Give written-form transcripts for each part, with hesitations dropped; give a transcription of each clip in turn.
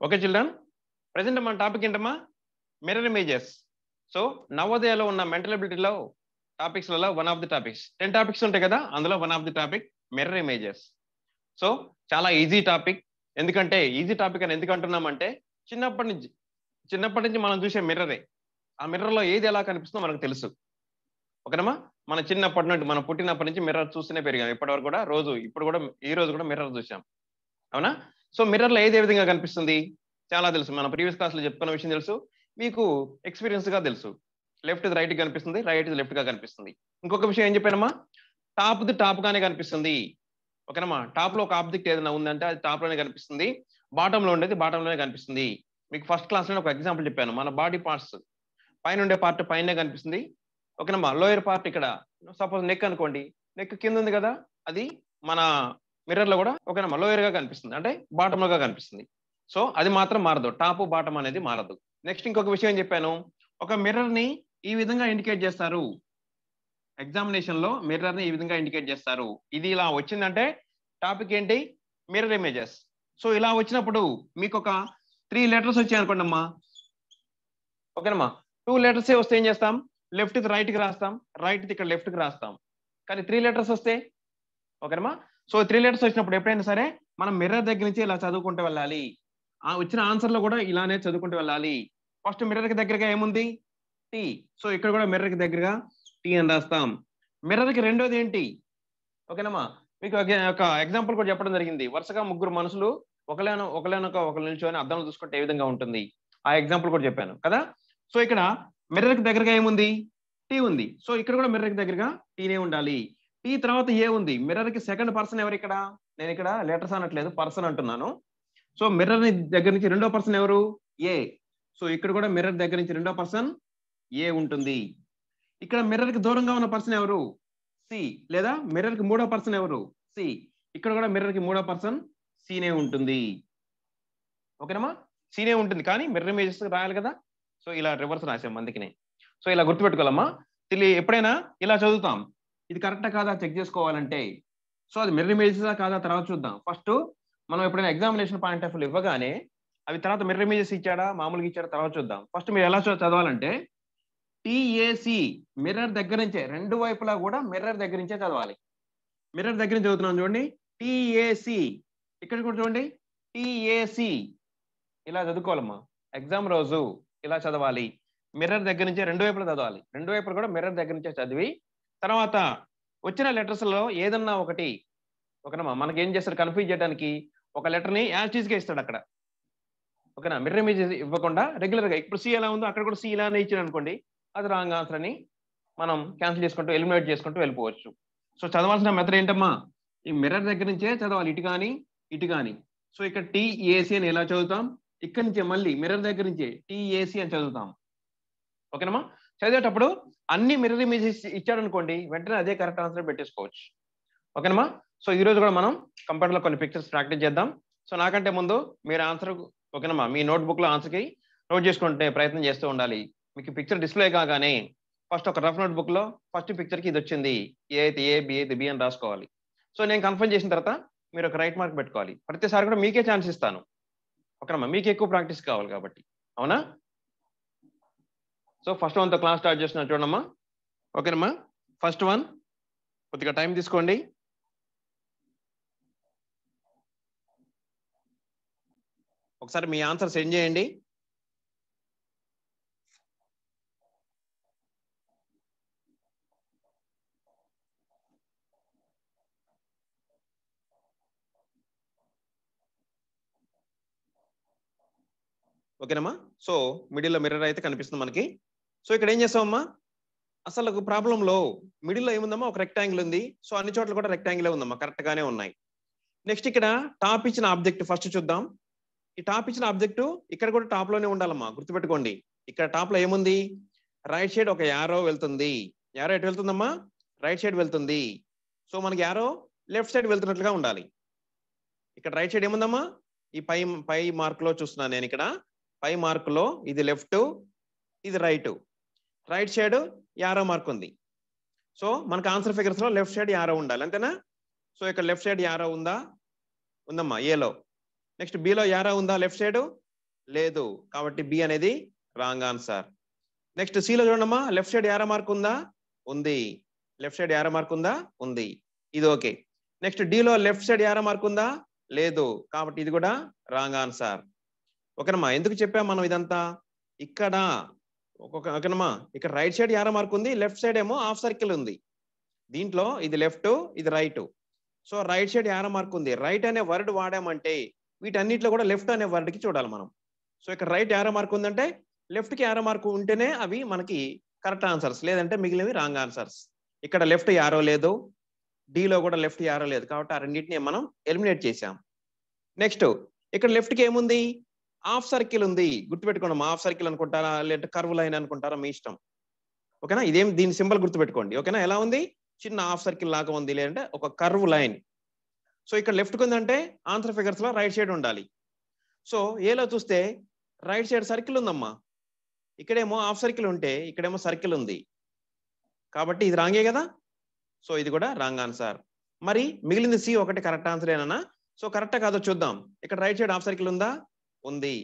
Okay children, present మన topic ఏంటమ్మా? Mirror images. So నవోదయలో ఉన్న మెంటల్ అబిలిటీలో టాపిక్స్లలో one of the topics 10 topics ఉంటాయి కదా, అందులో one of the topic mirror images. So చాలా ఈజీ టాపిక్. ఎందుకంటే ఈజీ టాపిక్ అని ఎందుకు అంటున్నామంటే చిన్నప్పటి నుంచి మనం చూసే మిర్రరే. ఆ మిర్రర్లో ఏది ఎలా కనిపిస్తుందో మనకు తెలుసు. ఓకేనమ్మా? మన చిన్నప్పటి నుండి మనం పుట్టినప్పటి నుంచి మిర్రర్ చూస్తూనే పెరిగాం. ఇప్పటివరకు కూడా ఇప్పుడు కూడా ఈ రోజు కూడా మిర్రర్ చూసాం. అవునా? సో మిర్రర్లో ఏది ఏ విధంగా కనిపిస్తుంది చాలా తెలుసు. మన ప్రీవియస్ క్లాస్లో చెప్పుకున్న విషయం తెలుసు, మీకు ఎక్స్పీరియన్స్ గా తెలుసు. లెఫ్ట్ రైట్ కనిపిస్తుంది, రైట్ లెఫ్ట్ గా కనిపిస్తుంది. ఇంకొక విషయం ఏం చెప్పానమ్మా, టాప్ టాప్ గానే కనిపిస్తుంది. ఓకేనమ్మా? టాప్ లో ఒక ఆబ్జెక్ట్ ఏదైనా ఉందంటే అది టాప్ లోనే కనిపిస్తుంది, బాటమ్ లో ఉండేది బాటమ్ లోనే కనిపిస్తుంది. మీకు ఫస్ట్ క్లాస్ లో ఒక ఎగ్జాంపుల్ చెప్పాను. మన బాడీ పార్ట్స్ పైన ఉండే పార్ట్ పైనే కనిపిస్తుంది. ఓకేనమ్మా? లోయర్ పార్ట్ ఇక్కడ సపోజ్ నెక్ అనుకోండి, నెక్ కింద ఉంది కదా, అది మన మిర్రర్ లో కూడా ఓకేనమ్మా లోయర్ గా కనిపిస్తుంది, అంటే బాటమ్ గా కనిపిస్తుంది. సో అది మాత్రం మారదు, టాప్ బాటమ్ అనేది మారదు. నెక్స్ట్ ఇంకొక విషయం చెప్పాను, ఒక మిర్రర్ ని ఈ విధంగా ఇండికేట్ చేస్తారు. ఎగ్జామినేషన్ లో మిర్రర్ ని ఈ విధంగా ఇండికేట్ చేస్తారు. ఇది ఇలా వచ్చిందంటే టాపిక్ ఏంటి? Mirror images. సో ఇలా వచ్చినప్పుడు మీకు ఒక 3 లెటర్స్ వచ్చాయి అనుకోండి అమ్మా. ఓకేనమ్మా? 2 లెటర్స్ వస్తే ఏం చేస్తాం? లెఫ్ట్ కి రైట్ కి రాస్తాం, రైట్ కి ఇక్కడ లెఫ్ట్ కి రాస్తాం. కానీ 3 లెటర్స్ వస్తే ఓకేనమ్మా? సో 3 లెటర్స్ వచ్చినప్పుడు ఎప్పుడైనా సరే మనం మిర్రర్ దగ్గర నుంచి ఇలా చదువుకుంటూ వెళ్ళాలి. ఆ వచ్చిన ఆన్సర్ లో కూడా ఇలానే చదువుకుంటూ వెళ్ళాలి. ఫస్ట్ మిర్రర్ కి దగ్గరగా ఏముంది? టీ. సో ఇక్కడ కూడా మిర్రర్ కి దగ్గరగా టీ అని రాస్తాం. మిర్రర్ కి రెండోది ఏంటి? ఓకేనమ్మా? మీకు ఒక ఎగ్జాంపుల్ కూడా చెప్పడం జరిగింది. వరుసగా ముగ్గురు మనుషులు ఒకళ్ళు నిల్చొని అద్దంలో చూసుకుంటే ఏ విధంగా ఉంటుంది, ఆ ఎగ్జాంపుల్ కూడా చెప్పాను కదా. సో ఇక్కడ మిర్రర్ కి దగ్గరగా ఏముంది? టీ ఉంది. సో ఇక్కడ కూడా మిర్రర్ కి దగ్గరగా టీనే ఉండాలి. టీ తర్వాత ఏ ఉంది. మిర్రర్ కి సెకండ్ పర్సన్ ఎవరు ఇక్కడ? నేను ఇక్కడ లెటర్స్ అనట్లేదు, పర్సన్ అంటున్నాను. సో మిర్రర్ దగ్గర నుంచి రెండో పర్సన్ ఎవరు? ఏ. సో ఇక్కడ కూడా మిర్రర్ దగ్గర నుంచి రెండో పర్సన్ ఏ ఉంటుంది. ఇక్కడ మిర్రర్ కి దూరంగా ఉన్న పర్సన్ ఎవరు? సి. లేదా మిర్రర్ కి మూడో పర్సన్ ఎవరు? సి. ఇక్కడ కూడా మిర్రర్ కి మూడో పర్సన్ సీనే ఉంటుంది. ఓకేనమ్మా? సీనే ఉంటుంది, కానీ మిర్రర్ ఇమేజెస్ రాయాలి కదా. సో ఇలా రివర్స్ రాసాం అందుకనే. సో ఇలా గుర్తుపెట్టుకోవాలమ్మా. ఎప్పుడైనా ఇలా చదువుతాం, ఇది కరెక్టా కాదా చెక్ చేసుకోవాలంటే. సో అది మిర్రర్ ఇమేజెస్ కాదా తర్వాత చూద్దాం. ఫస్ట్ మనం ఎప్పుడైనా ఎగ్జామినేషన్ పాయింట్ ఆఫ్ వ్యూ ఇవ్వగానే అవి తర్వాత మిర్రర్ ఇమేజెస్ ఇచ్చాడా మామూలుగా ఇచ్చాడా తర్వాత చూద్దాం. ఫస్ట్ మీరు ఎలా చదవాలంటే టిఏసి మిర్రర్ దగ్గర నుంచే, రెండు వైపులా కూడా మిర్రర్ దగ్గర నుంచే చదవాలి. మిర్రర్ దగ్గర నుంచి చదువుతున్నాం చూడండి, టిఏసి. ఇక్కడ కూడా చూడండి, టిఏసి. ఇలా చదువుకోవాలమ్మా. ఎగ్జామ్ రోజు ఇలా చదవాలి. మిర్రర్ దగ్గర నుంచే రెండు వైపులా చదవాలి. రెండు వైపులు కూడా మిర్రర్ దగ్గర నుంచే చదివి తర్వాత వచ్చిన లెటర్స్ లో ఏదన్నా ఒకటి ఓకేనమ్మా మనకి ఏం చేస్తాడు కన్ఫ్యూజ్ చేయడానికి ఒక లెటర్ ని యాజ్ గా ఇస్తాడు అక్కడ. ఓకేనా? మిర్రర్ ఇమేజ్ ఇవ్వకుండా రెగ్యులర్ గా ఇప్పుడు సి ఎలా ఉందో అక్కడ కూడా సి ఇలానే ఇచ్చాడు అనుకోండి, అది రాంగ్ ఆన్సర్ అని మనం క్యాన్సిల్ చేసుకుంటూ ఎలిమినేట్ చేసుకుంటూ వెళ్ళిపోవచ్చు. సో చదవాల్సిన మెథడ్ ఏంటమ్మా? ఈ మిర్రర్ దగ్గర నుంచే చదవాలి, ఇటు కానీ ఇటు కానీ. సో ఇక్కడ టిఏసి అని ఎలా చదువుతాం, ఇక్కడి నుంచే మళ్ళీ మిర్రర్ దగ్గర నుంచే టిఏసి అని చదువుతాం. ఓకేనమ్మా? చదివేటప్పుడు అన్ని మిర్రర్ ఇమేజెస్ ఇచ్చాడు అనుకోండి, వెంటనే అదే కరెక్ట్ ఆన్సర్ పెట్టేసుకోవచ్చు. ఓకేనమ్మా? సో ఈ రోజు కూడా మనం కంప్యూటర్ లో కొన్ని పిక్చర్స్ ప్రాక్టీస్ చేద్దాం. సో నాకంటే ముందు మీరు ఆన్సర్ ఓకేనమ్మా మీ నోట్బుక్ లో ఆన్సర్ కి నోట్ చేసుకుంటే ప్రయత్నం చేస్తూ ఉండాలి. మీకు పిక్చర్ డిస్ప్లే కాగానే ఫస్ట్ ఒక రఫ్ నోట్బుక్ లో ఫస్ట్ పిక్చర్ కి ఇది వచ్చింది, ఏ అయితే ఏ, బి అయితే బి అని రాసుకోవాలి. సో నేను కన్ఫర్మ్ చేసిన తర్వాత మీరు ఒక రైట్ మార్క్ పెట్టుకోవాలి. ప్రతిసారి కూడా మీకే ఛాన్స్ ఇస్తాను. ఓకేనమ్మా? మీకు ఎక్కువ ప్రాక్టీస్ కావాలి కాబట్టి. అవునా? సో ఫస్ట్ వన్తో క్లాస్ స్టార్ట్ చేస్తున్నా చూడమ్మా. ఓకేనమ్మా? ఫస్ట్ వన్ కొద్దిగా టైం తీసుకోండి. ఒకసారి మీ ఆన్సర్ సెండ్ చేయండి. ఓకేనమ్మా? సో మిడిల్ లో మిర్రర్ అయితే కనిపిస్తుంది మనకి. సో ఇక్కడ ఏం చేస్తామమ్మా, అసలు ప్రాబ్లంలో మిడిల్ లో ఏముందమ్మా, ఒక రెక్టాంగిల్ ఉంది. సో అన్ని చోట్ల కూడా రెక్టాంగిల్ ఉందమ్మా, కరెక్ట్ గానే ఉన్నాయి. నెక్స్ట్ ఇక్కడ టాప్ ఇచ్చిన ఆబ్జెక్ట్ ఫస్ట్ చూద్దాం. ఈ టాప్ ఇచ్చిన ఆబ్జెక్ట్ ఇక్కడ కూడా టాప్ లోనే ఉండాలమ్మా, గుర్తుపెట్టుకోండి. ఇక్కడ టాప్ లో ఏముంది, రైట్ సైడ్ ఒక యారో వెళ్తుంది. యారో ఎటు వెళ్తుందమ్మా? రైట్ సైడ్ వెళ్తుంది. సో మనకి యారో లెఫ్ట్ సైడ్ వెళ్తున్నట్లుగా ఉండాలి. ఇక్కడ రైట్ సైడ్ ఏముందమ్మా, ఈ పై మార్క్ లో చూస్తున్నాను నేను. ఇక్కడ పై మార్క్ లో ఇది లెఫ్ట్, ఇది right. Right side arrow mark ఉంది. సో మనకు ఆన్సర్ ఫిగర్స్ లో లెఫ్ట్ సైడ్ యారో ఉండాలి, అంతేనా? సో ఇక్కడ లెఫ్ట్ సైడ్ యారో ఉందా? ఉందమ్మా ఏలో. నెక్స్ట్ బిలో యారో ఉందా లెఫ్ట్ సైడ్? లేదు, కాబట్టి బి అనేది రాంగ్ ఆన్సర్. నెక్స్ట్ సి లో చూడమ్మా, లెఫ్ట్ సైడ్ యారో మార్క్ ఉందా? ఉంది. లెఫ్ట్ సైడ్ యారో మార్క్ ఉందా? ఉంది. ఇది ఓకే. నెక్స్ట్ డి లో లెఫ్ట్ సైడ్ యారో మార్క్ ఉందా? లేదు, కాబట్టి ఇది కూడా రాంగ్ ఆన్సర్. ఓకేనమ్మా, ఎందుకు చెప్పాం మనం ఇదంతా? ఇక్కడ ఓకేనమ్మా, ఇక్కడ రైట్ సైడ్ యారో మార్క్ ఉంది, లెఫ్ట్ సైడ్ ఏమో హాఫ్ సర్కిల్ ఉంది. దీంట్లో ఇది లెఫ్ట్, ఇది right. So right side arrow mark ఉంది, రైట్ అనే వర్డ్ వాడామంటే వీటన్నిటిలో కూడా లెఫ్ట్ అనే వర్డ్ కి చూడాలి మనం. సో ఇక్కడ రైట్ యారో మార్క్ ఉందంటే లెఫ్ట్ కి యారో మార్క్ ఉంటేనే అవి మనకి కరెక్ట్ ఆన్సర్స్, లేదంటే మిగిలినవి రాంగ్ ఆన్సర్స్. ఇక్కడ లెఫ్ట్ యారో లేదు, డిలో కూడా లెఫ్ట్ యారో లేదు, కాబట్టి ఆ రెండింటిని మనం ఎలిమినేట్ చేసాం. నెక్స్ట్ ఇక్కడ లెఫ్ట్ కి ఏముంది? హాఫ్ సర్కిల్ ఉంది. గుర్తుపెట్టుకోండి, హాఫ్ సర్కిల్ అనుకుంటారా లేదంటే కర్వ్ లైన్ అనుకుంటారా మీ ఇష్టం. ఓకేనా, ఇదేం దీని సింబల్ గుర్తుపెట్టుకోండి. ఓకేనా, ఎలా ఉంది? చిన్న హాఫ్ సర్కిల్ లాగా ఉంది, లేదంటే ఒక కర్వ్ లైన్. సో ఇక్కడ లెఫ్ట్ కి ఉందంటే ఆన్సర్ ఫిగర్స్ లో రైట్ సైడ్ ఉండాలి. సో ఏలో చూస్తే రైట్ సైడ్ సర్కిల్ ఉందమ్మా, ఇక్కడేమో హాఫ్ సర్కిల్ ఉంటే ఇక్కడేమో సర్కిల్ ఉంది, కాబట్టి ఇది రాంగే కదా. సో ఇది కూడా రాంగ్ ఆన్సర్. మరి మిగిలింది సి ఒకటి కరెక్ట్ ఆన్సర్ ఏనా? సో కరెక్టా కాదో చూద్దాం. ఇక్కడ రైట్ సైడ్ హాఫ్ సర్కిల్ ఉందా? ఉంది.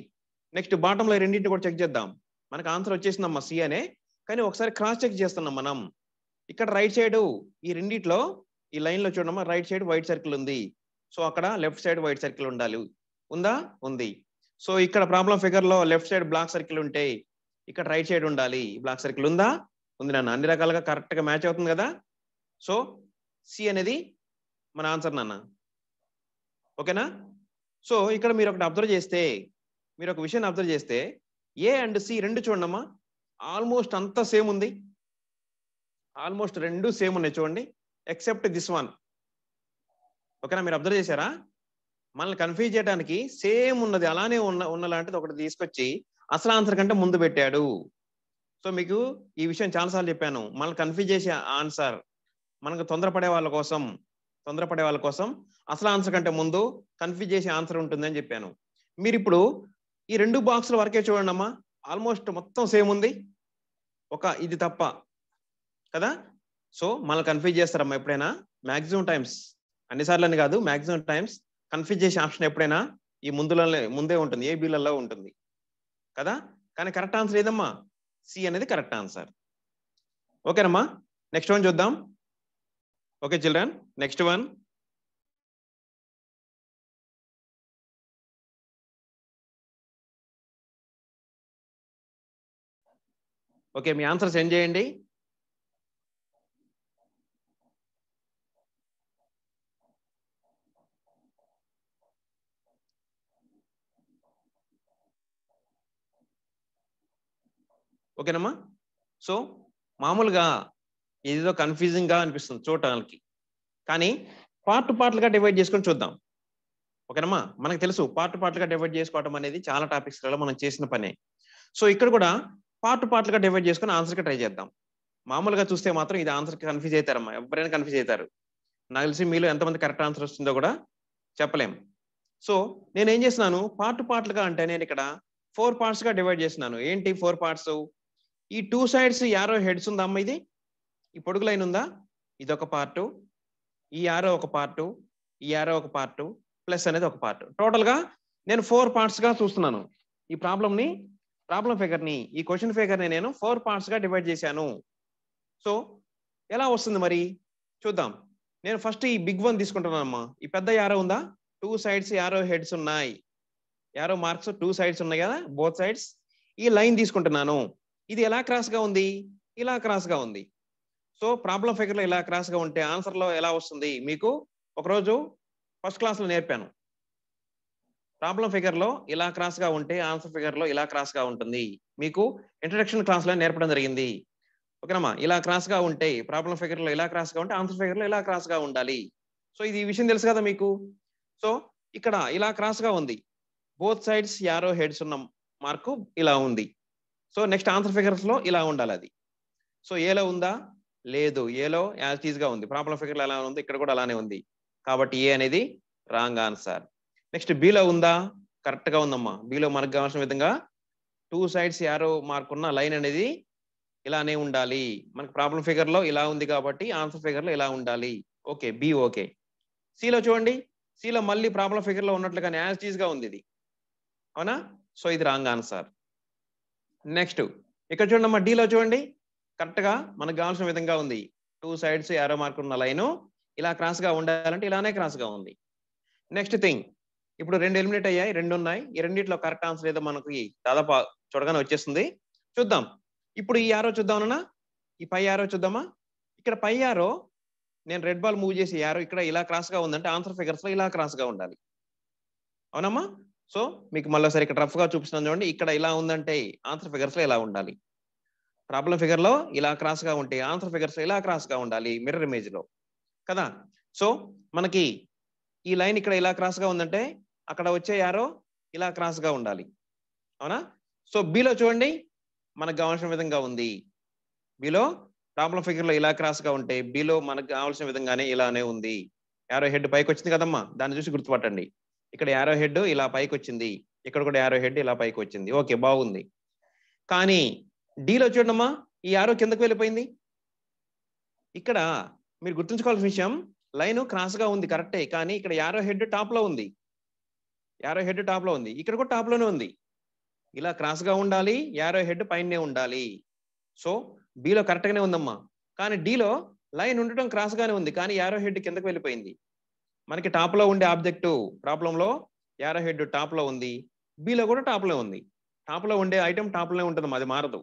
నెక్స్ట్ బాటంలో రెండింటిని కూడా చెక్ చేద్దాం. మనకు ఆన్సర్ వచ్చేసిందమ్మా సి అనే, కానీ ఒకసారి క్రాస్ చెక్ చేస్తున్నాం మనం. ఇక్కడ రైట్ సైడ్ ఈ రెండిట్లో ఈ లైన్ లో చూడమ్మా, రైట్ సైడ్ వైట్ సర్కిల్ ఉంది. సో అక్కడ లెఫ్ట్ సైడ్ వైట్ సర్కిల్ ఉండాలి. ఉందా? ఉంది. సో ఇక్కడ ప్రాబ్లం ఫిగర్ లో లెఫ్ట్ సైడ్ బ్లాక్ సర్కిల్ ఉంటే ఇక్కడ రైట్ సైడ్ ఉండాలి. బ్లాక్ సర్కిల్ ఉందా? ఉంది నాన్న. అన్ని రకాలుగా కరెక్ట్ గా మ్యాచ్ అవుతుంది కదా. సో సి అనేది మన ఆన్సర్ నాన్న. ఓకేనా. సో ఇక్కడ మీరు ఒకటి అబ్జర్వ్ చేస్తే, మీరు ఒక విషయాన్ని అబ్జర్వ్ చేస్తే ఏ అండ్ సి రెండు చూడమ్మా, ఆల్మోస్ట్ అంతా సేమ్ ఉంది. ఆల్మోస్ట్ రెండు సేమ్ ఉన్నాయి చూడండి, ఎక్సెప్ట్ దిస్ వన్. ఓకేనా, మీరు అబ్జర్వ్ చేశారా? మనల్ని కన్ఫ్యూజ్ చేయడానికి సేమ్ ఉన్నది, అలానే ఉన్నలాంటిది ఒకటి తీసుకొచ్చి అసలు ఆన్సర్ కంటే ముందు పెట్టాడు. సో మీకు ఈ విషయం చాలాసార్లు చెప్పాను, మనల్ని కన్ఫ్యూజ్ చేసే ఆన్సర్, మనకు తొందరపడే వాళ్ళ కోసం అసలు ఆన్సర్ కంటే ముందు కన్ఫ్యూజ్ చేసే ఆన్సర్ ఉంటుందని చెప్పాను. మీరు ఇప్పుడు ఈ రెండు బాక్సుల వరకే చూడండి అమ్మా, ఆల్మోస్ట్ మొత్తం సేమ్ ఉంది, ఒక ఇది తప్ప కదా. సో మనల్ని కన్ఫ్యూజ్ చేస్తారమ్మా ఎప్పుడైనా, మాక్సిమం టైమ్స్, అన్నిసార్లు అని కాదు, మాక్సిమం టైమ్స్ కన్ఫ్యూజ్ చేసే ఆప్షన్ ఎప్పుడైనా ఈ ముందే ఉంటుంది, ఏ బిల్లలో ఉంటుంది కదా. కానీ కరెక్ట్ ఆన్సర్ ఏదమ్మా? సి అనేది కరెక్ట్ ఆన్సర్. ఓకేనమ్మా, నెక్స్ట్ వన్ చూద్దాం. Okay children, next one. Okay, మీ ఆన్సర్ సెండ్ చేయండి. ఓకేనమ్మా. సో మామూలుగా ఏదో కన్ఫ్యూజింగ్ గా అనిపిస్తుంది చూడటానికి, కానీ పార్ట్లుగా డివైడ్ చేసుకొని చూద్దాం. ఓకేనమ్మా, మనకు తెలుసు పార్ట్లుగా డివైడ్ చేసుకోవడం అనేది చాలా టాపిక్స్ లలో మనం చేసిన పనే. సో ఇక్కడ కూడా పార్ట్లుగా డివైడ్ చేసుకొని ఆన్సర్ కి ట్రై చేద్దాం. మామూలుగా చూస్తే మాత్రం ఇది ఆన్సర్ కి కన్ఫ్యూజ్ అవుతారమ్మా, ఎవరైనా కన్ఫ్యూజ్ అవుతారు. నాకు తెలిసి మీలో ఎంతమంది కరెక్ట్ ఆన్సర్ వస్తుందో కూడా చెప్పలేం. సో నేను ఏం చేస్తున్నాను, పార్ట్లుగా అంటే నేను ఇక్కడ 4 parts గా డివైడ్ చేస్తున్నాను. ఏంటి 4 parts? ఈ 2 sides యారో హెడ్స్ ఉందా అమ్మ, ఇది ఈ పొడుగు లైన్ ఉందా, ఇది ఒక పార్ట్, ఈ యారో ఒక పార్ట్, ఈ యారో ఒక పార్ట్, ప్లస్ అనేది ఒక పార్ట్. టోటల్ గా నేను 4 parts గా చూస్తున్నాను. ఈ ప్రాబ్లం ఫిగర్ ని, ఈ క్వశ్చన్ ఫిగర్ ని నేను 4 parts గా డివైడ్ చేశాను. సో ఎలా వస్తుంది మరి చూద్దాం. నేను ఫస్ట్ ఈ బిగ్ వన్ తీసుకుంటున్నాను అమ్మా. ఈ పెద్ద యారో ఉందా, 2 sides యారో హెడ్స్ ఉన్నాయి, యారో మార్క్స్ 2 sides ఉన్నాయి కదా, బోత్ సైడ్స్. ఈ లైన్ తీసుకుంటున్నాను. ఇది ఎలా క్రాస్ గా ఉంది? ఇలా క్రాస్ గా ఉంది. సో ప్రాబ్లం ఫిగర్ లో ఇలా క్రాస్ గా ఉంటే ఆన్సర్ లో ఎలా వస్తుంది? మీకు ఒకరోజు ఫస్ట్ క్లాస్ లో నేర్పాను. ప్రాబ్లం ఫిగర్ లో ఇలా క్రాస్ గా ఉంటే ఆన్సర్ ఫిగర్ లో ఇలా క్రాస్ గా ఉంటుంది. మీకు ఇంట్రడక్షన్ క్లాస్ లో నేర్పడం జరిగింది. ఓకేనమ్మా, ఇలా క్రాస్ గా ఉంటే ప్రాబ్లం ఫిగర్ లో ఇలా క్రాస్ గా ఉంటే ఆన్సర్ ఫిగర్ లో ఇలా క్రాస్ గా ఉండాలి. సో ఇది ఈ విషయం తెలుసు కదా మీకు. సో ఇక్కడ ఇలా క్రాస్ గా ఉంది, బోత్ సైడ్స్ యారో హెడ్స్ ఉన్న మార్కు ఇలా ఉంది. సో నెక్స్ట్ ఆన్సర్ ఫిగర్స్ లో ఇలా ఉండాలి అది. సో ఏలో ఉందా? లేదు, ఏలో యాజ్ టీజ్ గా ఉంది. ప్రాబ్లం ఫిగర్ లో ఎలా ఉంది, ఇక్కడ కూడా అలానే ఉంది, కాబట్టి ఏ అనేది రాంగ్ ఆన్సర్. నెక్స్ట్ బిలో ఉందా? కరెక్ట్ గా ఉందమ్మా. బిలో మనకు కావాల్సిన విధంగా 2 sides యారో మార్క్ ఉన్న లైన్ అనేది ఇలానే ఉండాలి. మనకు ప్రాబ్లం ఫిగర్ లో ఇలా ఉంది కాబట్టి ఆన్సర్ ఫిగర్ లో ఇలా ఉండాలి. Okay, B okay. సిలో చూడండి, సిలో మళ్ళీ ప్రాబ్లం ఫిగర్ లో ఉన్నట్లుగానే యాజ్ టీజ్ గా ఉంది ఇది, అవునా. సో ఇది రాంగ్ ఆన్సర్. నెక్స్ట్ ఇక్కడ చూడండి అమ్మా, డీలో చూడండి కరెక్ట్ గా మనకు కావాల్సిన విధంగా ఉంది. 2 sides యారో మార్క్ ఉన్న లైన్ ఇలా క్రాస్ గా ఉండాలంటే ఇలానే క్రాస్ గా ఉంది. నెక్స్ట్ థింగ్, ఇప్పుడు 2 ఎలిమినేట్ అయ్యాయి, 2 ఉన్నాయి. ఈ రెండిట్లో కరెక్ట్ ఆన్సర్ ఏదో మనకి దాదాపు చూడగానే వచ్చేస్తుంది. చూద్దాం. ఇప్పుడు ఈ యారో చూద్దామన్నా, ఈ పై యారో చూద్దామా. ఇక్కడ పై యారో నేను రెడ్ బాల్ మూవ్ చేసి యారో ఇక్కడ ఇలా క్రాస్ గా ఉందంటే ఆన్సర్ ఫిగర్స్ లో ఇలా క్రాస్ గా ఉండాలి. అవునమ్మా. సో మీకు మళ్ళీసారి ఇక్కడ రఫ్ గా చూపిస్తున్నాను చూడండి. ఇక్కడ ఇలా ఉందంటే ఆన్సర్ ఫిగర్స్ లో ఇలా ఉండాలి. ప్రాబ్లం ఫిగర్ లో ఇలా క్రాస్ గా ఉంటే ఆన్సర్ ఫిగర్స్ లో ఇలా క్రాస్ గా ఉండాలి మిర్రర్ ఇమేజ్ లో కదా. సో మనకి ఈ లైన్ ఇక్కడ ఇలా క్రాస్ గా ఉందంటే అక్కడ వచ్చే యారో ఇలా క్రాస్ గా ఉండాలి. అవునా. సో బిలో చూడండి మనకు కావాల్సిన విధంగా ఉంది. బిలో ప్రాబ్లం ఫిగర్ లో ఇలా క్రాస్ గా ఉంటే బిలో మనకు కావాల్సిన విధంగానే ఇలానే ఉంది. యారో హెడ్ పైకి వచ్చింది కదమ్మా, దాన్ని చూసి గుర్తుపట్టండి. ఇక్కడ యారో హెడ్ ఇలా పైకి వచ్చింది, ఇక్కడ కూడా యారో హెడ్ ఇలా పైకి వచ్చింది. ఓకే, బాగుంది. కానీ డీలో చూడమ్మా, ఈ యారో కిందకు వెళ్ళిపోయింది. ఇక్కడ మీరు గుర్తుంచుకోవాల్సిన విషయం, లైన్ క్రాస్ గా ఉంది కరెక్టే, కానీ ఇక్కడ యారో హెడ్ టాప్ లో ఉంది. యారో హెడ్ టాప్ లో ఉంది, ఇక్కడ కూడా టాప్ లోనే ఉంది. ఇలా క్రాస్ గా ఉండాలి, యారో హెడ్ పైనే ఉండాలి. సో బిలో కరెక్ట్ గానే ఉందమ్మా. కానీ డీలో లైన్ ఉండటం క్రాస్ గానే ఉంది, కానీ యారో హెడ్ కిందకు వెళ్ళిపోయింది. మనకి టాప్ లో ఉండే ఆబ్జెక్ట్ ప్రాబ్లం లో యారో హెడ్ టాప్ లో ఉంది, బిలో కూడా టాప్ లో ఉంది. టాప్ లో ఉండే ఐటమ్ టాప్ లోనే ఉంటుంది, అది మారదు.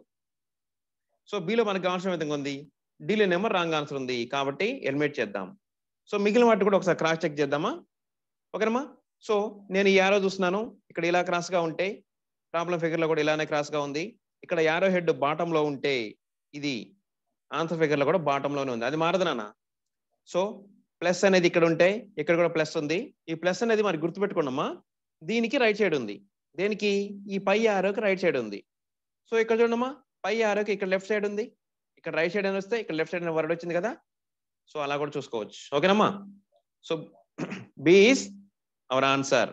సో బిలో మనకు కావాల్సిన విధంగా ఉంది, డీలో నెంబర్ రాంగ్ ఆన్సర్ ఉంది, కాబట్టి ఎలిమినేట్ చేద్దాం. సో మిగిలిన వాటి కూడా ఒకసారి క్రాస్ చెక్ చేద్దామా. ఓకేనమ్మా. సో నేను ఈ యారో చూస్తున్నాను, ఇక్కడ ఇలా క్రాస్ గా ఉంటే ప్రాబ్లం ఫిగర్ లో కూడా ఇలానే క్రాస్ గా ఉంది. ఇక్కడ యారో హెడ్ బాటమ్ లో ఉంటే ఇది ఆన్సర్ ఫిగర్ లో కూడా బాటమ్ లోనే ఉంది, అది మారదు నాన్న. సో ప్లస్ అనేది ఇక్కడ ఉంటే ఇక్కడ కూడా ప్లస్ ఉంది. ఈ ప్లస్ అనేది మరి గుర్తుపెట్టుకోండి అమ్మా, దీనికి రైట్ సైడ్ ఉంది. దేనికి? ఈ పై యారోకి రైట్ సైడ్ ఉంది. సో ఇక్కడ చూడమ్మా, పై యారోకి ఇక్కడ లెఫ్ట్ సైడ్ ఉంది, ఇక్కడ రైట్ సైడ్ అని వస్తే ఇక్కడ లెఫ్ట్ సైడ్ వర్డ్ వచ్చింది కదా. సో అలా కూడా చూసుకోవచ్చు. ఓకేనమ్మా. So B is our answer.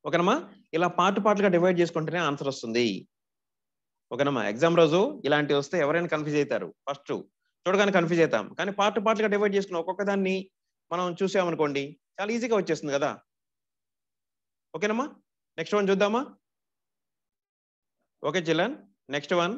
ఓకేనమ్మా. ఇలా పార్ట్లుగా డివైడ్ చేసుకుంటేనే ఆన్సర్ వస్తుంది. ఓకేనమ్మా. ఎగ్జామ్ రోజు ఇలాంటివి వస్తే ఎవరైనా కన్ఫ్యూజ్ అవుతారు, ఫస్ట్ చూడగానే కన్ఫ్యూజ్ అవుతాం. కానీ పార్ట్లుగా డివైడ్ చేసుకుని ఒక్కొక్క దాన్ని మనం చూసామనుకోండి చాలా ఈజీగా వచ్చేస్తుంది కదా. ఓకేనమ్మా. నెక్స్ట్ వన్ చూద్దామా. Okay children, next one.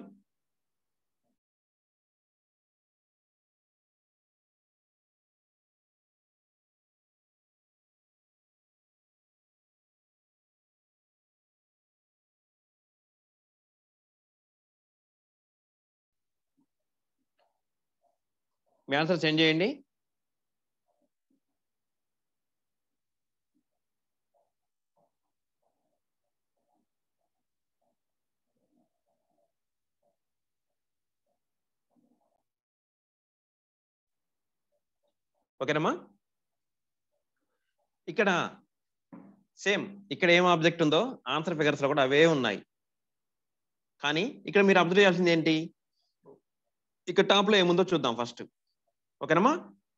మీ ఆన్సర్ సెండ్ చేయండి. ఓకేనమ్మా. ఇక్కడ సేమ్ ఇక్కడ ఏం ఆబ్జెక్ట్ ఉందో ఆన్సర్ ఫిగర్స్ లో కూడా అవే ఉన్నాయి. కానీ ఇక్కడ మీరు అబ్జర్వ్ చేయాల్సింది ఏంటి, ఇక్కడ టాప్ లో ఏముందో చూద్దాం ఫస్ట్. ఓకేనమ్మా.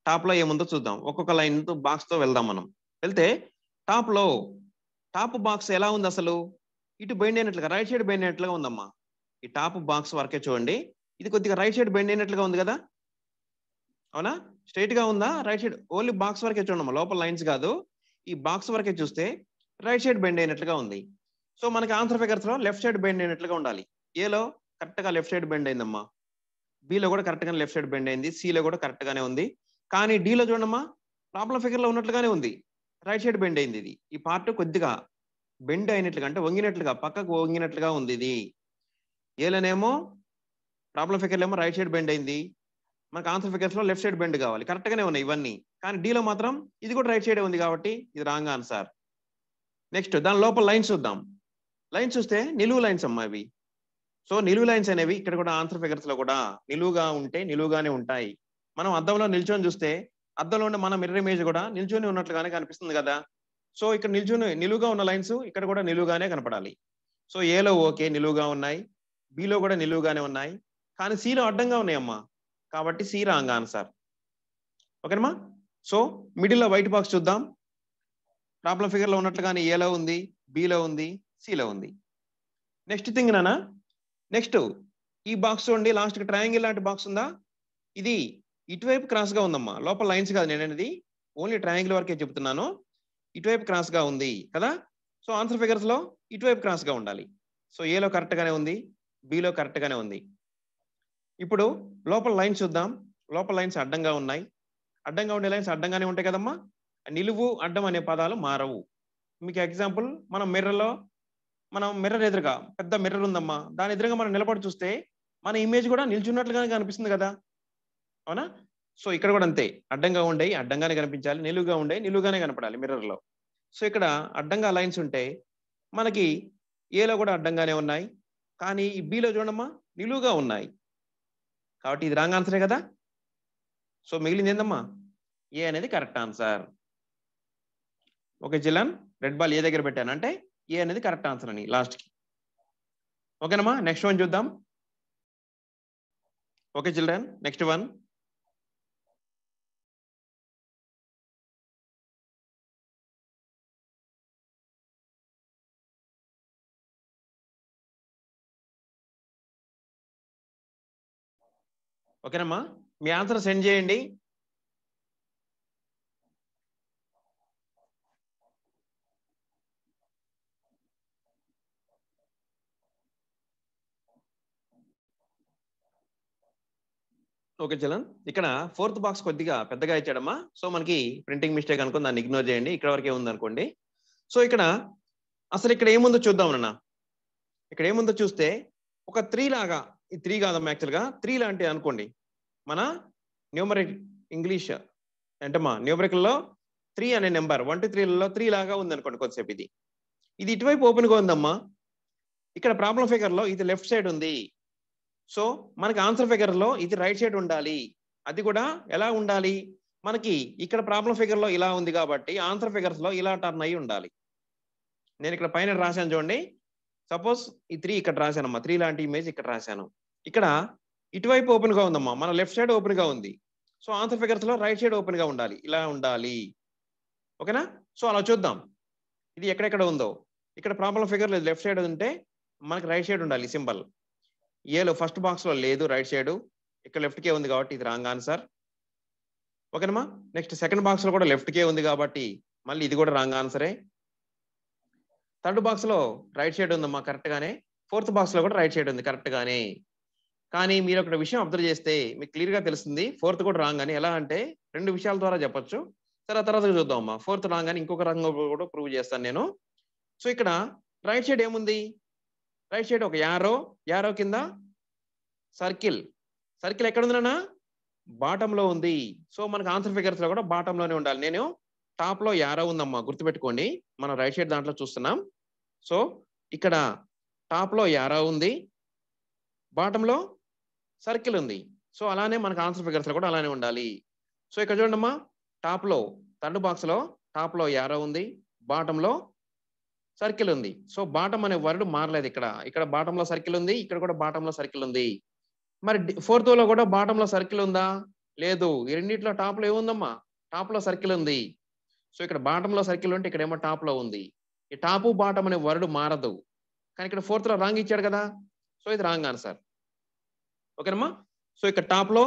టాప్ లో ఏముందో చూద్దాం, ఒక్కొక్క లైన్ తో బాక్స్ తో వెళ్దాం. మనం వెళ్తే టాప్ లో టాప్ బాక్స్ ఎలా ఉంది అసలు, ఇటు బెండ్ అయినట్లుగా రైట్ సైడ్ బెండ్ అయినట్లుగా ఉందమ్మా. ఈ టాప్ బాక్స్ వరకే చూడండి, ఇది కొద్దిగా రైట్ సైడ్ బెండ్ అయినట్లుగా ఉంది కదా. అవునా. స్ట్రైట్ గా ఉందా? రైట్ సైడ్ ఓన్లీ బాక్స్ వరకే చూడమ్మా, లోపల లైన్స్ కాదు. ఈ బాక్స్ వరకే చూస్తే రైట్ సైడ్ బెండ్ అయినట్లుగా ఉంది. సో మనకి ఆన్సర్ ఫిగర్స్ లో లెఫ్ట్ సైడ్ బెండ్ అయినట్లుగా ఉండాలి. ఏలో కరెక్ట్ గా లెఫ్ట్ సైడ్ బెండ్ అయిందమ్మా, బిలో కూడా కరెక్ట్ గా లెఫ్ట్ సైడ్ బెండ్ అయింది, సిలో కూడా కరెక్ట్ గానే ఉంది. కానీ డీలో చూడమ్మా ప్రాబ్లం ఫిగర్ లో ఉన్నట్లుగానే ఉంది, రైట్ సైడ్ బెండ్ అయింది. ఇది ఈ పార్ట్ కొద్దిగా బెండ్ అయినట్లుగా అంటే వంగినట్లుగా పక్కకు వంగినట్లుగా ఉంది. ఇది ఏలోనేమో ప్రాబ్లం ఫిగర్ ఏమో రైట్ సైడ్ బెండ్ అయింది, మనకు ఆన్సర్ ఫిగర్స్ లో లెఫ్ట్ సైడ్ బెండ్ కావాలి, కరెక్ట్ గానే ఉన్నాయి ఇవన్నీ. కానీ డీలో మాత్రం ఇది కూడా రైట్ సైడ్ ఉంది, కాబట్టి ఇది రాంగ్ ఆన్సర్. నెక్స్ట్ దాని లోపల లైన్స్ చూద్దాం. లైన్స్ చూస్తే నిలువు లైన్స్ అమ్మా ఇవి. సో నిలువు లైన్స్ అనేవి ఇక్కడ కూడా ఆన్సర్ ఫిగర్స్ లో కూడా నిలువుగా ఉంటే నిలువుగానే ఉంటాయి. మనం అద్దంలో నిల్చొని చూస్తే అద్దంలో ఉండే మన మిర్రర్ ఇమేజ్ కూడా నిల్చొని ఉన్నట్లుగానే కనిపిస్తుంది కదా. సో ఇక్కడ నిలువుగా ఉన్న లైన్స్ ఇక్కడ కూడా నిలువుగానే కనపడాలి. సో ఏలో ఓకే నిలువుగా ఉన్నాయి, బిలో కూడా నిలువుగానే ఉన్నాయి, కానీ సిలో అడ్డంగా ఉన్నాయమ్మా, కాబట్టి సి రాంగ్ ఆన్సర్. ఓకేనమ్మా. సో మిడిల్ లో వైట్ బాక్స్ చూద్దాం. ప్రాబ్లం ఫిగర్ లో ఉన్నట్లుగానే ఏలో ఉంది, బిలో ఉంది, సిలో ఉంది. నెక్స్ట్ థింగ్ నానా, నెక్స్ట్ ఈ బాక్స్ చూడండి, లాస్ట్ కి ట్రయాంగిల్ లాంటి బాక్స్ ఉందా, ఇది ఇటువైపు క్రాస్ గా ఉందమ్మా, లోపల లైన్స్ కాదు, నేను అనేది ఓన్లీ ట్రయాంగిల్ వరకే చెప్తున్నాను. ఇటువైపు క్రాస్ గా ఉంది కదా. సో ఆన్సర్ ఫిగర్స్ లో ఇటువైపు క్రాస్ గా ఉండాలి. సో ఏలో కరెక్ట్ గానే ఉంది, బిలో కరెక్ట్ గానే ఉంది. ఇప్పుడు లోపల లైన్స్ చూద్దాం. లోపల లైన్స్ అడ్డంగా ఉన్నాయి. అడ్డంగా ఉండే లైన్స్ అడ్డంగానే ఉంటాయి కదమ్మా. నిలువు అడ్డం అనే పదాలు మారవు. మీకు ఎగ్జాంపుల్, మనం మిర్రర్ ఎదురుగా పెద్ద మిర్రర్ ఉందమ్మా, దాని ఎదురుగా మనం నిలబడి చూస్తే మన ఇమేజ్ కూడా నిల్చున్నట్లుగానే కనిపిస్తుంది కదా, అవునా? సో ఇక్కడ కూడా అంతే, అడ్డంగా ఉండే అడ్డంగానే కనిపించాలి, నిలువుగా ఉండే నిలువుగానే కనపడాలి మిర్రర్ లో. సో ఇక్కడ అడ్డంగా లైన్స్ ఉంటే మనకి ఏలో కూడా అడ్డంగానే ఉన్నాయి, కానీ ఈ బిలో చూడమ్మా నిలువుగా ఉన్నాయి, కాబట్టి ఇది రాంగ్ ఆన్సరే కదా. సో మిగిలింది ఏందమ్మా, ఏ అనేది correct answer. Okay children, red ball ఏ దగ్గర పెట్టాను అంటే ఏ అనేది కరెక్ట్ ఆన్సర్ అని లాస్ట్ కి. ఓకేనమ్మా, నెక్స్ట్ వన్ చూద్దాం. Okay children, next one. ఓకేనమ్మా, మీ ఆన్సర్ సెండ్ చేయండి. ఓకే చలన్, ఇక్కడ ఫోర్త్ బాక్స్ కొద్దిగా పెద్దగా ఇచ్చాడమ్మా. సో మనకి ప్రింటింగ్ మిస్టేక్ అనుకుని దాన్ని ఇగ్నోర్ చేయండి. ఇక్కడ వరకే ఉంది అనుకోండి. సో ఇక్కడ అసలు ఇక్కడ ఏముందో చూద్దాం అన్న. ఇక్కడ ఏముందో చూస్తే ఒక 3 లాగా, ఈ 3 కాదమ్మా, యాక్చువల్గా 3 లాంటి అనుకోండి. మన న్యూమరిక్ ఇంగ్లీష్ ఏంటమ్మా, న్యూమరికల్లో 3 అనే నెంబర్ 1 to 3లలో 3 లాగా ఉంది అనుకోండి కొద్దిసేపు. ఇది ఇటువైపు ఓపెన్ గా ఉందమ్మా. ఇక్కడ ప్రాబ్లం ఫిగర్ లో ఇది లెఫ్ట్ సైడ్ ఉంది. సో మనకి ఆన్సర్ ఫిగర్ లో ఇది రైట్ సైడ్ ఉండాలి. అది కూడా ఎలా ఉండాలి, మనకి ఇక్కడ ప్రాబ్లం ఫిగర్ లో ఇలా ఉంది కాబట్టి ఆన్సర్ ఫిగర్స్ లో ఇలా టర్న్ అయ్యి ఉండాలి. నేను ఇక్కడ పైన రాశాను చూడండి. సపోజ్ ఈ 3 ఇక్కడ రాశానమ్మా, 3 లాంటి ఇమేజ్ ఇక్కడ రాశాను. ఇక్కడ ఇటువైపు ఓపెన్ గా ఉందమ్మా, మన లెఫ్ట్ సైడ్ ఓపెన్ గా ఉంది. సో ఆన్సర్ ఫిగర్స్ లో రైట్ సైడ్ ఓపెన్ గా ఉండాలి, ఇలా ఉండాలి. ఓకేనా? సో అలా చూద్దాం ఇది ఎక్కడెక్కడ ఉందో. ఇక్కడ ప్రాబ్లం ఫిగర్ లెఫ్ట్ సైడ్ ఉంటే మనకి రైట్ సైడ్ ఉండాలి సింబల్. ఏలో ఫస్ట్ బాక్స్ లో లేదు రైట్ సైడ్, ఇక్కడ లెఫ్ట్ కే ఉంది కాబట్టి ఇది రాంగ్ ఆన్సర్. ఓకేనమ్మా, నెక్స్ట్ సెకండ్ బాక్స్ లో కూడా లెఫ్ట్ కే ఉంది కాబట్టి మళ్ళీ ఇది కూడా రాంగ్ ఆన్సరే. థర్డ్ బాక్స్ లో రైట్ సైడ్ ఉందమ్మా కరెక్ట్ గానే. ఫోర్త్ బాక్స్ లో కూడా రైట్ సైడ్ ఉంది కరెక్ట్ గానే. కానీ మీరు ఒక విషయం అబ్జర్వ్ చేస్తే మీకు క్లియర్ గా తెలుస్తుంది ఫోర్త్ కూడా రాంగ్ అని. ఎలా అంటే 2 విషయాల ద్వారా చెప్పొచ్చు. తర్వాత చూద్దాం అమ్మా. ఫోర్త్ రాంగ్ అని ఇంకొక రంగు కూడా ప్రూవ్ చేస్తాను నేను. సో ఇక్కడ రైట్ సైడ్ ఏముంది, రైట్ సైడ్ ఒక యారో కింద సర్కిల్. సర్కిల్ ఎక్కడ ఉందన్నా, బాటమ్ లో ఉంది. సో మనకు ఆన్సర్ ఫిగర్స్ లో కూడా బాటమ్ లోనే ఉండాలి. నేను టాప్ లో యారో ఉందమ్మా, గుర్తుపెట్టుకోండి. మనం రైట్ సైడ్ దాంట్లో చూస్తున్నాం. సో ఇక్కడ టాప్ లో యారో ఉంది, బాటమ్ లో సర్కిల్ ఉంది. సో అలానే మనకు ఆన్సర్ ఫిగర్స్ లో కూడా అలానే ఉండాలి. సో ఇక్కడ చూడండమ్మా, టాప్ లో థర్డ్ బాక్స్ లో టాప్ లో యారో ఉంది, బాటమ్ లో సర్కిల్ ఉంది. సో బాటమ్ అనే వర్డ్ మారలేదు. ఇక్కడ బాటమ్ లో సర్కిల్ ఉంది, ఇక్కడ కూడా బాటమ్ లో సర్కిల్ ఉంది. మరి ఫోర్త్ లో కూడా బాటమ్ లో సర్కిల్ ఉందా, లేదు. ఈ రెండిట్లో టాప్ లో ఏముందమ్మా, టాప్ లో సర్కిల్ ఉంది. సో ఇక్కడ బాటమ్ లో సర్కిల్ ఉంటే ఇక్కడ ఏమో టాప్ లో ఉంది. ఈ టాప్ బాటమ్ అనే వర్డ్ మారదు, కానీ ఇక్కడ ఫోర్త్ లో రాంగ్ ఇచ్చాడు కదా. సో ఇది రాంగ్ ఆన్సర్. ఓకేనమ్మా. సో ఇక్కడ టాప్ లో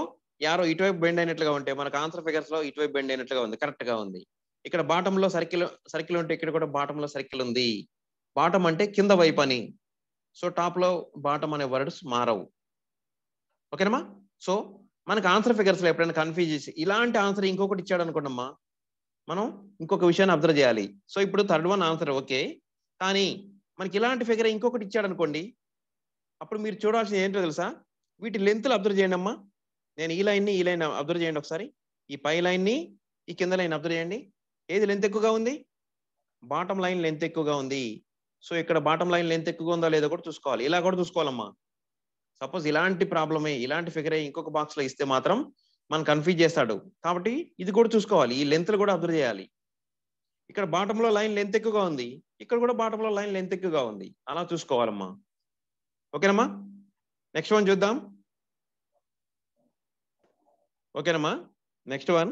యారో ఇటువైపు బెండ్ అయినట్లుగా ఉంటే మనకు ఆన్సర్ ఫిగర్స్ లో ఇటువైపు బెండ్ అయినట్లుగా ఉంది, కరెక్ట్ గా ఉంది. ఇక్కడ బాటమ్ లో సర్కిల్ ఉంటే ఇక్కడ కూడా బాటమ్ లో సర్కిల్ ఉంది. బాటమ్ అంటే కింద వైపు అని. సో టాప్ లో బాటమ్ అనే వర్డ్స్ మారవు. ఓకేనమ్మా. సో మనకు ఆన్సర్ ఫిగర్స్ లో ఎప్పుడైనా కన్ఫ్యూజ్ చేసి ఇలాంటి ఆన్సర్ ఇంకొకటి ఇచ్చాడు అనుకోండమ్మా, మనం ఇంకొక విషయాన్ని అబ్జర్వ్ చేయాలి. సో ఇప్పుడు థర్డ్ వన్ ఆన్సర్ ఓకే, కానీ మనకి ఇలాంటి ఫిగర్ ఇంకొకటి ఇచ్చాడు అనుకోండి, అప్పుడు మీరు చూడాల్సింది ఏంటో తెలుసా, వీటి లెంత్లు అబ్జర్వ్ చేయండి అమ్మా. నేను ఈ లైన్ అబ్జర్వ్ చేయండి ఒకసారి. ఈ పై లైన్ ని ఈ కింద లైన్ అబ్జర్వ్ చేయండి. ఏది లెంత్ ఎక్కువగా ఉంది, బాటమ్ లైన్ లెంత్ ఎక్కువగా ఉంది. సో ఇక్కడ బాటమ్ లైన్ లెంత్ ఎక్కువగా ఉందా లేదో కూడా చూసుకోవాలి. ఇలా కూడా చూసుకోవాలమ్మా. సపోజ్ ఇలాంటి ప్రాబ్లమే, ఇలాంటి ఫిగరే ఇంకొక బాక్స్ లో ఇస్తే మాత్రం మనం కన్ఫ్యూజ్ చేస్తాడు. కాబట్టి ఇది కూడా చూసుకోవాలి, ఈ లెంత్లు కూడా అబ్జర్వ్ చేయాలి. ఇక్కడ బాటమ్ లో లైన్ లెంత్ ఎక్కువగా ఉంది, ఇక్కడ కూడా బాటమ్ లో లైన్ లెంత్ ఎక్కువగా ఉంది, అలా చూసుకోవాలమ్మా. ఓకేనమ్మా, నెక్స్ట్ వన్ చూద్దాం. ఓకేనమ్మా, నెక్స్ట్ వన్.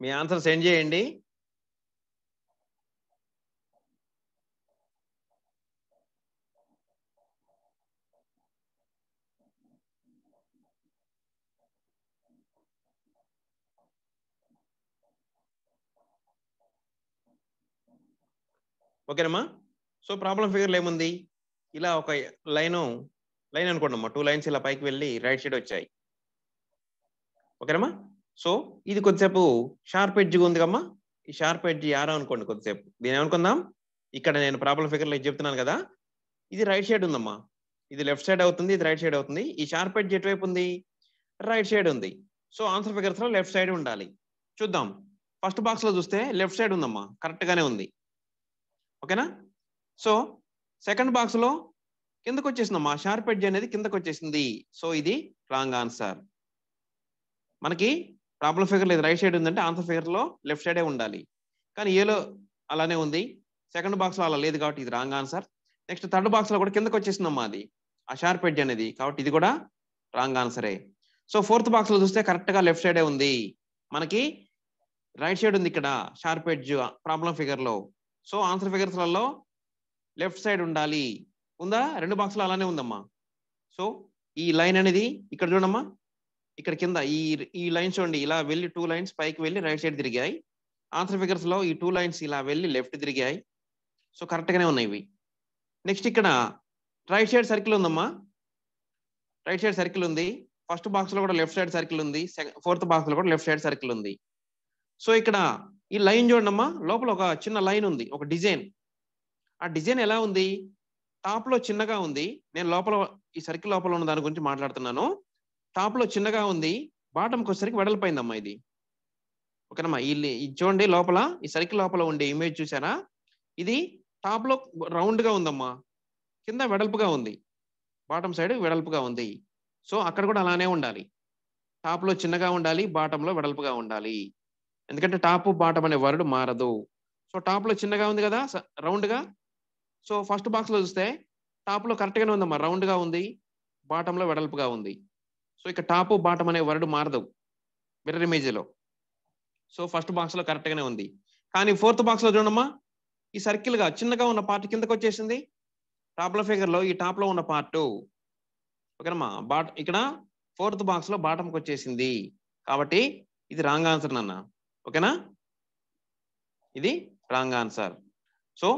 మీ ఆన్సర్ సెండ్ చేయండి. ఓకేనమ్మా. సో ప్రాబ్లం ఫిగర్లో ఏముంది, ఇలా ఒక లైన్ అనుకోండి అమ్మా, 2 లైన్స్ ఇలా పైకి వెళ్ళి రైట్ సైడ్ వచ్చాయి. ఓకేనమ్మా. సో ఇది కొద్దిసేపు షార్ప్ ఎడ్జ్గా ఉంది కమ్మా, ఈ షార్ప్ ఎడ్జ్ యారో అనుకోండి కొద్దిసేపు. దీని ఏమనుకుందాం, ఇక్కడ నేను ప్రాబ్లం ఫిగర్లో చెప్తున్నాను కదా, ఇది రైట్ సైడ్ ఉందమ్మా, ఇది లెఫ్ట్ సైడ్ అవుతుంది, ఇది రైట్ సైడ్ అవుతుంది. ఈ షార్ప్ ఎడ్జ్ ఎటువైపు ఉంది, రైట్ సైడ్ ఉంది. సో ఆన్సర్ ఫిగర్స్ లో లెఫ్ట్ సైడ్ ఉండాలి. చూద్దాం. ఫస్ట్ బాక్స్ లో చూస్తే లెఫ్ట్ సైడ్ ఉందమ్మా, కరెక్ట్ గానే ఉంది. ఓకేనా. సో సెకండ్ బాక్స్ లో కిందకు వచ్చేసిందమ్మా, షార్ప్ ఎడ్జ్ అనేది కిందకు వచ్చేసింది. సో ఇది రాంగ్ ఆన్సర్. మనకి ప్రాబ్లం ఫిగర్ లేదు రైట్ సైడ్ ఉందంటే ఆన్సర్ ఫిగర్ లో లెఫ్ట్ సైడే ఉండాలి. కానీ ఏలో అలానే ఉంది, సెకండ్ బాక్స్ లో అలా లేదు కాబట్టి ఇది wrong answer. Next third box లో కూడా కిందకు వచ్చేసిందమ్మా అది, ఆ షార్ప్ ఎడ్జ్ అనేది, కాబట్టి ఇది కూడా రాంగ్ ఆన్సరే. సో ఫోర్త్ బాక్స్ లో చూస్తే కరెక్ట్ గా లెఫ్ట్ సైడే ఉంది, మనకి రైట్ సైడ్ ఉంది ఇక్కడ షార్ప్ ఎడ్జ్ ప్రాబ్లం ఫిగర్ లో. సో ఆన్సర్ ఫిగర్స్ లలో లెఫ్ట్ సైడ్ ఉండాలి. ఉందా, రెండు బాక్స్ లో అలానే ఉందమ్మా. సో ఈ లైన్ అనేది ఇక్కడ చూడమ్మా, ఇక్కడ కింద ఈ లైన్స్ చూడండి, ఇలా వెళ్ళి 2 లైన్స్ పైకి వెళ్ళి రైట్ సైడ్ తిరిగాయి. ఆన్సర్ ఫిగర్స్ లో ఈ 2 లైన్స్ ఇలా వెళ్ళి లెఫ్ట్ తిరిగాయి. సో కరెక్ట్ గానే ఉన్నాయి ఇవి. నెక్స్ట్ ఇక్కడ రైట్ సైడ్ సర్కిల్ ఉందమ్మా, రైట్ సైడ్ సర్కిల్ ఉంది. ఫస్ట్ బాక్స్ లో కూడా లెఫ్ట్ సైడ్ సర్కిల్ ఉంది, ఫోర్త్ బాక్స్ లో కూడా లెఫ్ట్ సైడ్ సర్కిల్ ఉంది. సో ఇక్కడ ఈ లైన్ చూడండమ్మా, లోపల ఒక చిన్న లైన్ ఉంది, ఒక డిజైన్. ఆ డిజైన్ ఎలా ఉంది, టాప్ లో చిన్నగా ఉంది. నేను లోపల ఈ సర్కిల్ లోపల ఉన్న దాని గురించి మాట్లాడుతున్నాను. టాప్ లో చిన్నగా ఉంది, బాటంకి వచ్చేసరికి వెడల్పోయిందమ్మా ఇది. ఓకేనమ్మా. ఇది చూడండి, లోపల ఈ సర్కిల్ లోపల ఉండే ఇమేజ్ చూసారా, ఇది టాప్ లో రౌండ్ గా ఉందమ్మా, కింద వెడల్పుగా ఉంది, బాటం సైడ్ వెడల్పుగా ఉంది. సో అక్కడ కూడా అలానే ఉండాలి, టాప్ లో చిన్నగా ఉండాలి, బాటం లో వెడల్పుగా ఉండాలి. ఎందుకంటే టాప్ బాటం అనే వర్డ్ మారదు. సో టాప్ లో చిన్నగా ఉంది కదా రౌండ్ గా. సో ఫస్ట్ బాక్స్ లో చూస్తే టాప్ లో కరెక్ట్ గానే ఉందమ్మా, రౌండ్ గా ఉంది, బాటం లో వెడల్పుగా ఉంది. సో ఇక టాప్ బాటం అనే వర్డ్ మారదు మిర్రర్ ఇమేజ్ లో. సో ఫస్ట్ బాక్స్ లో కరెక్ట్ గానే ఉంది. కానీ ఫోర్త్ బాక్స్ లో చూడమ్మా, ఈ సర్కిల్ గా చిన్నగా ఉన్న పార్ట్ కిందకు వచ్చేసింది. ప్రాబ్లం ఫిగర్ లో ఈ టాప్ లో ఉన్న పార్ట్, ఓకేనమ్మా, ఇక్కడ ఫోర్త్ బాక్స్ లో బాటంకి వచ్చేసింది. కాబట్టి ఇది రాంగ్ ఆన్సర్ నాన్న. ఓకేనా, ఇది wrong answer. So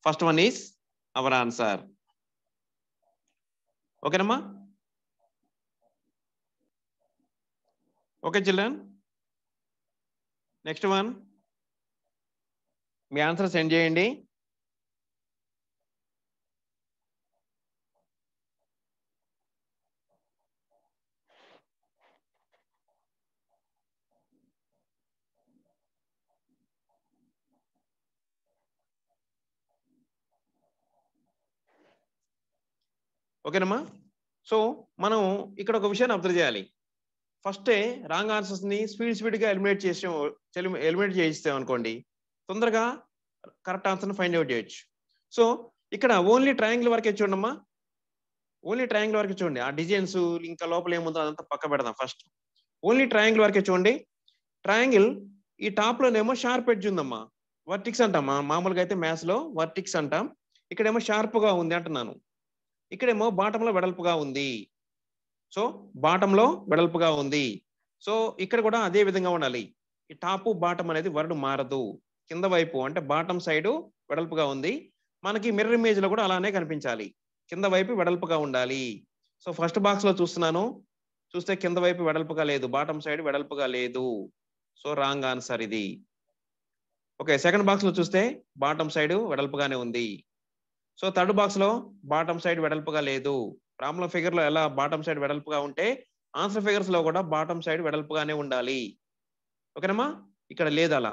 first one is our answer. ఓకేనమ్మా. ఓకే చిల్డ్రన్, నెక్స్ట్ వన్ మీ ఆన్సర్ సెండ్ చేయండి. ఓకేనమ్మా. సో మనం ఇక్కడ ఒక విషయాన్ని అబ్జర్వ్ చేయాలి. ఫస్టే రాంగ్ ఆన్సర్స్ ని స్పీడ్ గా ఎలిమినేట్ చేయిస్తాం అనుకోండి, తొందరగా కరెక్ట్ ఆన్సర్ ఫైండ్ అవుట్ చేయొచ్చు. సో ఇక్కడ ఓన్లీ ట్రయాంగిల్ వరకే చూడమ్మా, ఓన్లీ ట్రయాంగిల్ వరకే చూడండి. ఆ డిజైన్స్ ఇంకా లోపల ఏముందో అదంతా పక్క పెడదాం. ఫస్ట్ ఓన్లీ ట్రయాంగిల్ వరకే చూడండి. ట్రయాంగిల్ ఈ టాప్ లోనేమో షార్ప్ ఎడ్జ్ ఉందమ్మా, వర్టిక్స్ అంటామా, మామూలుగా అయితే మ్యాథ్స్ లో వర్టిక్స్ అంటాం. ఇక్కడేమో షార్ప్ గా ఉంది అంటున్నాను, ఇక్కడేమో బాటంలో వెడల్పుగా ఉంది. సో బాటంలో వెడల్పుగా ఉంది. సో ఇక్కడ కూడా అదే విధంగా ఉండాలి. ఈ టాప్ బాటం అనేది వర్డ్ మారదు. కింద వైపు అంటే బాటం సైడ్ వెడల్పుగా ఉంది, మనకి మిర్రర్ ఇమేజ్ లో కూడా అలానే కనిపించాలి, కింద వైపు వెడల్పుగా ఉండాలి. సో ఫస్ట్ బాక్స్ లో చూస్తున్నాను, చూస్తే కింద వైపు వెడల్పుగా లేదు, బాటం సైడ్ వెడల్పుగా లేదు. సో రాంగ్ ఆన్సర్ ఇది. ఓకే, సెకండ్ బాక్స్ లో చూస్తే బాటం సైడ్ వెడల్పుగానే ఉంది. సో థర్డ్ బాక్స్ లో బాటం సైడ్ వెడల్పుగా లేదు. ప్రాబ్లం ఫిగర్ లో ఎలా బాటం సైడ్ వెడల్పుగా ఉంటే ఆన్సర్ ఫిగర్స్ లో కూడా బాటం సైడ్ వెడల్పుగానే ఉండాలి. ఓకేనమ్మా, ఇక్కడ లేదు అలా,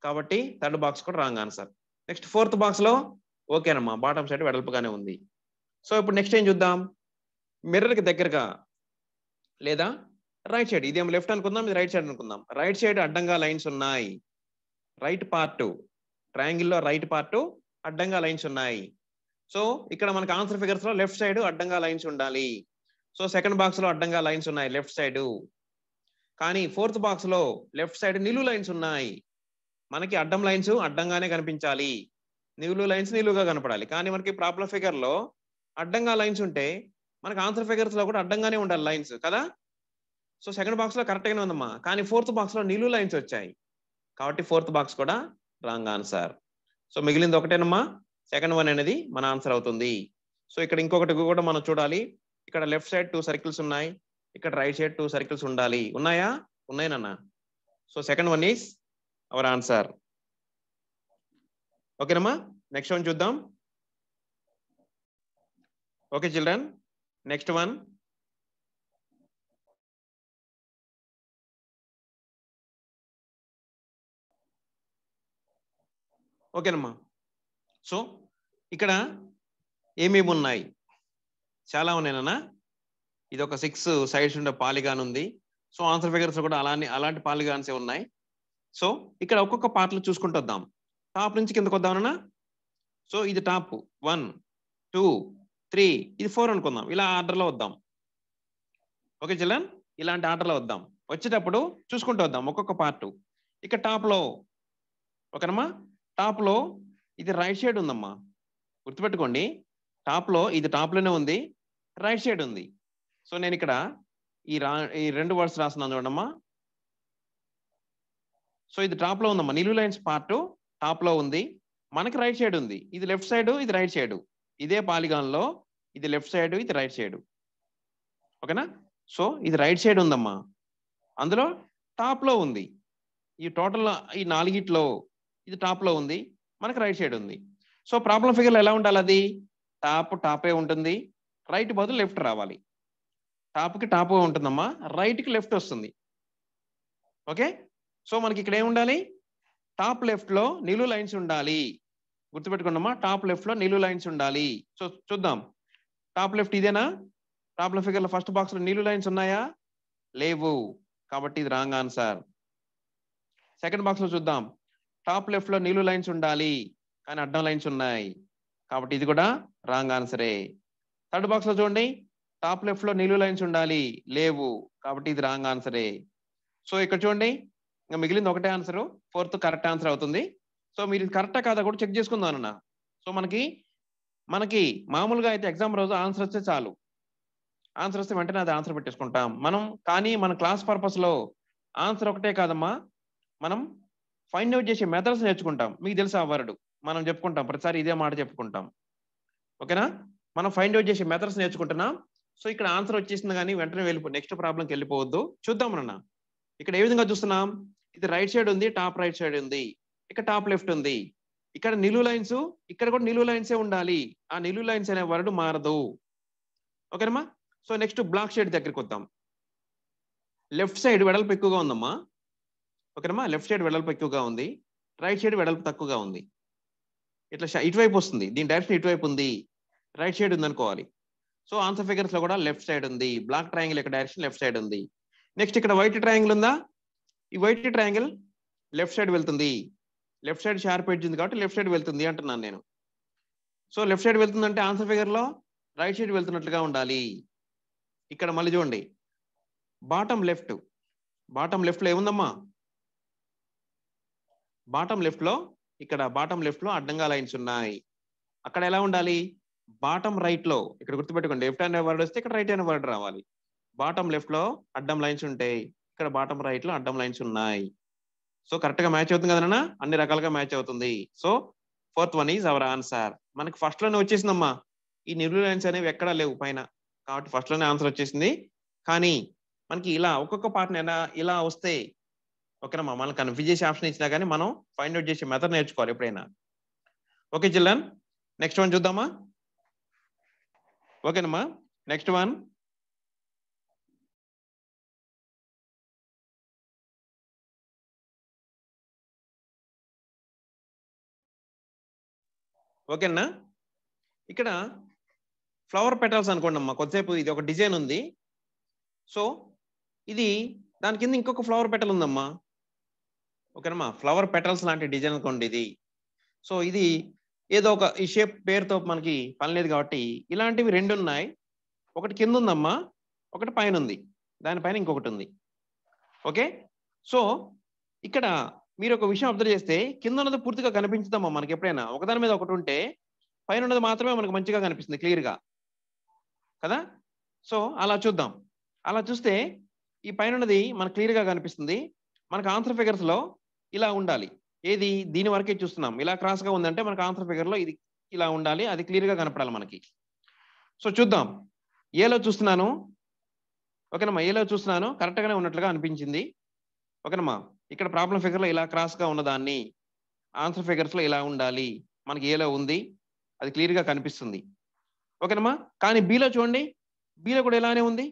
కాబట్టి థర్డ్ బాక్స్ కూడా wrong answer. Next fourth box లో ఓకేనమ్మా, బాటం సైడ్ వెడల్పుగానే ఉంది. సో ఇప్పుడు నెక్స్ట్ ఏం చూద్దాం, మిర్రర్ కి దగ్గరగా లేదా రైట్ సైడ్, ఇదేమో లెఫ్ట్ అనుకుందాం, ఇది రైట్ సైడ్ అనుకుందాం. రైట్ సైడ్ అడ్డంగా లైన్స్ ఉన్నాయి, రైట్ పార్ట్ ట్రయాంగిల్ లో రైట్ పార్ట్ అడ్డంగా లైన్స్ ఉన్నాయి. సో ఇక్కడ మనకి ఆన్సర్ ఫిగర్స్ లో లెఫ్ట్ సైడ్ అడ్డంగా లైన్స్ ఉండాలి. సో సెకండ్ బాక్స్ లో అడ్డంగా లైన్స్ ఉన్నాయి లెఫ్ట్ సైడ్. కానీ ఫోర్త్ బాక్స్ లో లెఫ్ట్ సైడ్ నిలువు లైన్స్ ఉన్నాయి. మనకి అడ్డం లైన్స్ అడ్డంగానే కనిపించాలి, నిలువు లైన్స్ నిలువుగా కనపడాలి. కానీ మనకి ప్రాబ్లం ఫిగర్ లో అడ్డంగా లైన్స్ ఉంటే మనకు ఆన్సర్ ఫిగర్స్ లో కూడా అడ్డంగానే ఉండాలి లైన్స్ కదా. సో సెకండ్ బాక్స్ లో కరెక్ట్ గానే ఉందమ్మా, కానీ ఫోర్త్ బాక్స్ లో నిలువు లైన్స్ వచ్చాయి కాబట్టి ఫోర్త్ బాక్స్ కూడా రాంగ్ ఆన్సర్. సో మిగిలింది ఒకటేనమ్మా, సెకండ్ వన్ అనేది మన ఆన్సర్ అవుతుంది. సో ఇక్కడ ఇంకొకటి కూడా మనం చూడాలి. ఇక్కడ లెఫ్ట్ సైడ్ 2 సర్కిల్స్ ఉన్నాయి, ఇక్కడ రైట్ సైడ్ 2 సర్కిల్స్ ఉండాలి. ఉన్నాయా? ఉన్నాయనన్నా. So second one is our answer. ఓకేనమ్మా, నెక్స్ట్ వన్ చూద్దాం. Okay children, next one. ఓకేనమ్మా. సో ఇక్కడ ఏమేమి ఉన్నాయి? చాలా ఉన్నాయన్నా. ఇది ఒక 6 సైడ్స్ ఉండే పాలిగాన్ ఉంది. సో ఆన్సర్ ఫిగర్స్ కూడా అలాంటి పాలిగాన్సే ఉన్నాయి. సో ఇక్కడ ఒక్కొక్క పార్ట్లు చూసుకుంటూ వద్దాం. టాప్ నుంచి కిందకు వద్దామన్నా. సో ఇది టాప్ 1 2 3 ఇది 4 అనుకుందాం. ఇలా ఆర్డర్లో వద్దాం. ఓకే చిల్డ్రన్, ఇలాంటి ఆర్డర్లో వద్దాం. వచ్చేటప్పుడు చూసుకుంటూ వద్దాం ఒక్కొక్క పార్ట్. ఇక్కడ టాప్లో ఓకేనమ్మా, టాప్లో ఇది రైట్ సైడ్ ఉందమ్మా, గుర్తుపెట్టుకోండి. టాప్లో ఇది టాప్లోనే ఉంది, రైట్ సైడ్ ఉంది. సో నేను ఇక్కడ ఈ 2 వర్డ్స్ రాస్తున్నాను చూడమ్మా. సో ఇది టాప్ లో ఉందమ్మా, నిలువు లైన్స్ పార్ట్ టాప్ లో ఉంది, మనకి రైట్ సైడ్ ఉంది. ఇది లెఫ్ట్ సైడ్, ఇది రైట్ సైడ్. ఇదే పాలిగాన్ లో ఇది లెఫ్ట్ సైడ్, ఇది రైట్ సైడ్. ఓకేనా? సో ఇది రైట్ సైడ్ ఉందమ్మా, అందులో టాప్ లో ఉంది. ఈ టోటల్ ఈ 4గిట్లో ఇది టాప్ లో ఉంది, మనకి రైట్ సైడ్ ఉంది. సో ప్రాబ్లం ఫిగర్లో ఎలా ఉండాలి? అది టాపే ఉంటుంది, రైట్ బదులు లెఫ్ట్ రావాలి. టాప్కి టాప్ ఉంటుందమ్మా, రైట్కి లెఫ్ట్ వస్తుంది. ఓకే, సో మనకి ఇక్కడ ఏముండాలి? టాప్ లెఫ్ట్ లో నిలువు లైన్స్ ఉండాలి. గుర్తుపెట్టుకోండమ్మా, టాప్ లెఫ్ట్ లో నిలువు లైన్స్ ఉండాలి. సో చూద్దాం, టాప్ లెఫ్ట్ ఇదేనా? టాప్ లెఫ్ట్ ఫిగర్ లో ఫస్ట్ బాక్స్ లో నిలువు లైన్స్ ఉన్నాయా? లేవు, కాబట్టి ఇది రాంగ్ ఆన్సర్. సెకండ్ బాక్స్ లో చూద్దాం, టాప్ లెఫ్ట్ లో నిలువు లైన్స్ ఉండాలి, కానీ అడ్డం లైన్స్ ఉన్నాయి, కాబట్టి ఇది కూడా రాంగ్ ఆన్సరే. థర్డ్ బాక్స్ లో చూడండి, టాప్ లెఫ్ట్ లో నిలువు లైన్స్ ఉండాలి, లేవు, కాబట్టి ఇది రాంగ్ ఆన్సరే. సో ఇక్కడ చూడండి, ఇంకా మిగిలింది ఒకటే ఆన్సర్, ఫోర్త్ కరెక్ట్ ఆన్సర్ అవుతుంది. సో మీరు ఇది కరెక్టా కాదా కూడా చెక్ చేసుకుందాం అన్న. సో మనకి మామూలుగా అయితే ఎగ్జామ్ రోజు ఆన్సర్ వస్తే చాలు, ఆన్సర్ వస్తే వెంటనే అది ఆన్సర్ పెట్టేసుకుంటాం మనం. కానీ మన క్లాస్ పర్పస్ లో ఆన్సర్ ఒకటే కాదమ్మా, మనం ఫైండ్ అవుట్ చేసే మెథడ్స్ నేర్చుకుంటాం. మీకు తెలుసా వర్డ్, మనం చెప్పుకుంటాం ప్రతిసారి ఇదే మాట చెప్పుకుంటాం. ఓకేనా? మనం ఫైండ్ అవుట్ చేసే మెథడ్స్ నేర్చుకుంటున్నాం. సో ఇక్కడ ఆన్సర్ వచ్చేసింది, కానీ వెంటనే నెక్స్ట్ ప్రాబ్లంకి వెళ్ళిపోవద్దు. చూద్దాం అన్న. ఇక్కడ ఏ విధంగా చూస్తున్నాం, ఇది రైట్ సైడ్ ఉంది, టాప్ రైట్ సైడ్ ఉంది, ఇక్కడ టాప్ లెఫ్ట్ ఉంది, ఇక్కడ నిలువు లైన్స్, ఇక్కడ కూడా నిలువు లైన్సే ఉండాలి. ఆ నిలువు లైన్స్ అనే వర్డ్ మారదు. ఓకేనమ్మా? సో నెక్స్ట్ బ్లాక్ షేడ్ దగ్గరికి వద్దాం. లెఫ్ట్ సైడ్ వెడల్పు ఎక్కువగా ఉందమ్మా. ఓకేనమ్మా, లెఫ్ట్ సైడ్ వెడల్పు ఎక్కువగా ఉంది, రైట్ సైడ్ వెడల్పు తక్కువగా ఉంది. ఇట్లా ఇటువైపు వస్తుంది, దీని డైరెక్షన్ ఇటువైపు ఉంది, రైట్ సైడ్ ఉంది అనుకోవాలి. సో ఆన్సర్ ఫిగర్స్ లో కూడా లెఫ్ట్ సైడ్ ఉంది. బ్లాక్ ట్రయాంగిల్ యొక్క డైరెక్షన్ లెఫ్ట్ సైడ్ ఉంది. నెక్స్ట్ ఇక్కడ వైట్ ట్రయాంగిల్ ఉందా? ఈ వైట్ ట్రయాంగిల్ లెఫ్ట్ సైడ్ వెళ్తుంది, లెఫ్ట్ సైడ్ షార్ప్ ఎడ్జ్ ఉంది కాబట్టి లెఫ్ట్ సైడ్ వెళ్తుంది అంటున్నాను నేను. సో లెఫ్ట్ సైడ్ వెళ్తుందంటే ఆన్సర్ ఫిగర్ లో రైట్ సైడ్ వెళ్తున్నట్లుగా ఉండాలి. ఇక్కడ మళ్ళీ చూడండి, బాటం లెఫ్ట్ లో ఏముందమ్మా? బాటం లెఫ్ట్ లో అడ్డంగా లైన్స్ ఉన్నాయి. అక్కడ ఎలా ఉండాలి? బాటం రైట్ లో, ఇక్కడ గుర్తుపెట్టుకోండి, లెఫ్ట్ అనే వర్డ్ వస్తే ఇక్కడ రైట్ అనే వర్డ్ రావాలి. బాటం లెఫ్ట్ లో అడ్డం లైన్స్ ఉంటాయి, ఇక్కడ బాటం రైట్ లో అడ్డం లైన్స్ ఉన్నాయి. సో కరెక్ట్ గా మ్యాచ్ అవుతుంది కదన్నా, అన్ని రకాలుగా మ్యాచ్ అవుతుంది. So fourth one is our answer. మనకి ఫస్ట్ లోనే వచ్చేసిందమ్మా, ఈ నిలువు లైన్స్ అనేవి ఎక్కడా లేవు పైన, కాబట్టి ఫస్ట్ లోనే ఆన్సర్ వచ్చేసింది. కానీ మనకి ఇలా ఒక్కొక్క పార్ట్ ఇలా వస్తే ఓకేనమ్మా, మనం కన్ఫ్యూజ్ చేసే ఆప్షన్ ఇచ్చినా కానీ మనం ఫైండ్ అవుట్ చేసే మెథడ్ నేర్చుకోవాలి ఎప్పుడైనా. ఓకే చిల్డ్రన్, నెక్స్ట్ వన్ చూద్దామా? ఓకేనమ్మా, నెక్స్ట్ వన్. ఓకేనా? ఇక్కడ ఫ్లవర్ పెటల్స్ అనుకోండి అమ్మా, కొద్దిసేపు ఇది ఒక డిజైన్ ఉంది. సో ఇది దాని కింద ఇంకొక ఫ్లవర్ పెటల్ ఉందమ్మా. ఓకేనమ్మా, ఫ్లవర్ పెటల్స్ లాంటి డిజైన్ అనుకోండి ఇది. సో ఇది ఏదో ఒక ఈ షేప్ పేరుతో మనకి పని లేదు కాబట్టి ఇలాంటివి 2 ఉన్నాయి. ఒకటి కింద ఉందమ్మా, ఒకటి పైన ఉంది, దానిపైన ఇంకొకటి ఉంది. ఓకే, సో ఇక్కడ మీరు ఒక విషయం అబ్జర్వ్ చేస్తే కింద ఉన్నది పూర్తిగా కనిపించదమ్మా మనకి. ఎప్పుడైనా ఒకదాని మీద ఒకటి ఉంటే పైన ఉన్నది మాత్రమే మనకు మంచిగా కనిపిస్తుంది, క్లియర్ గా కదా. సో అలా చూద్దాం. అలా చూస్తే ఈ పైన ఉన్నది మనకు క్లియర్ గా కనిపిస్తుంది. మనకు ఆన్సర్ ఫిగర్స్ లో ఇలా ఉండాలి. ఏది దీని వరకే చూస్తున్నాం. ఇలా క్రాస్ గా ఉందంటే మనకు ఆన్సర్ ఫిగర్ లో ఇది ఇలా ఉండాలి. అది క్లియర్ గా కనపడాలి మనకి. సో చూద్దాం. ఏలో చూస్తున్నాను. ఓకేనమ్మా, ఏలో చూస్తున్నాను కరెక్ట్ గానే ఉన్నట్లుగా అనిపించింది. ఓకేనమ్మా, ఇక్కడ ప్రాబ్లం ఫిగర్ లో ఇలా క్రాస్ గా ఉన్నదాన్ని ఆన్సర్ ఫిగర్స్ లో ఇలా ఉండాలి. మనకి ఏలో ఉంది, అది క్లియర్ గా కనిపిస్తుంది. ఓకేనమ్మా, కానీ బిలో చూడండి, బిలో కూడా ఇలానే ఉంది.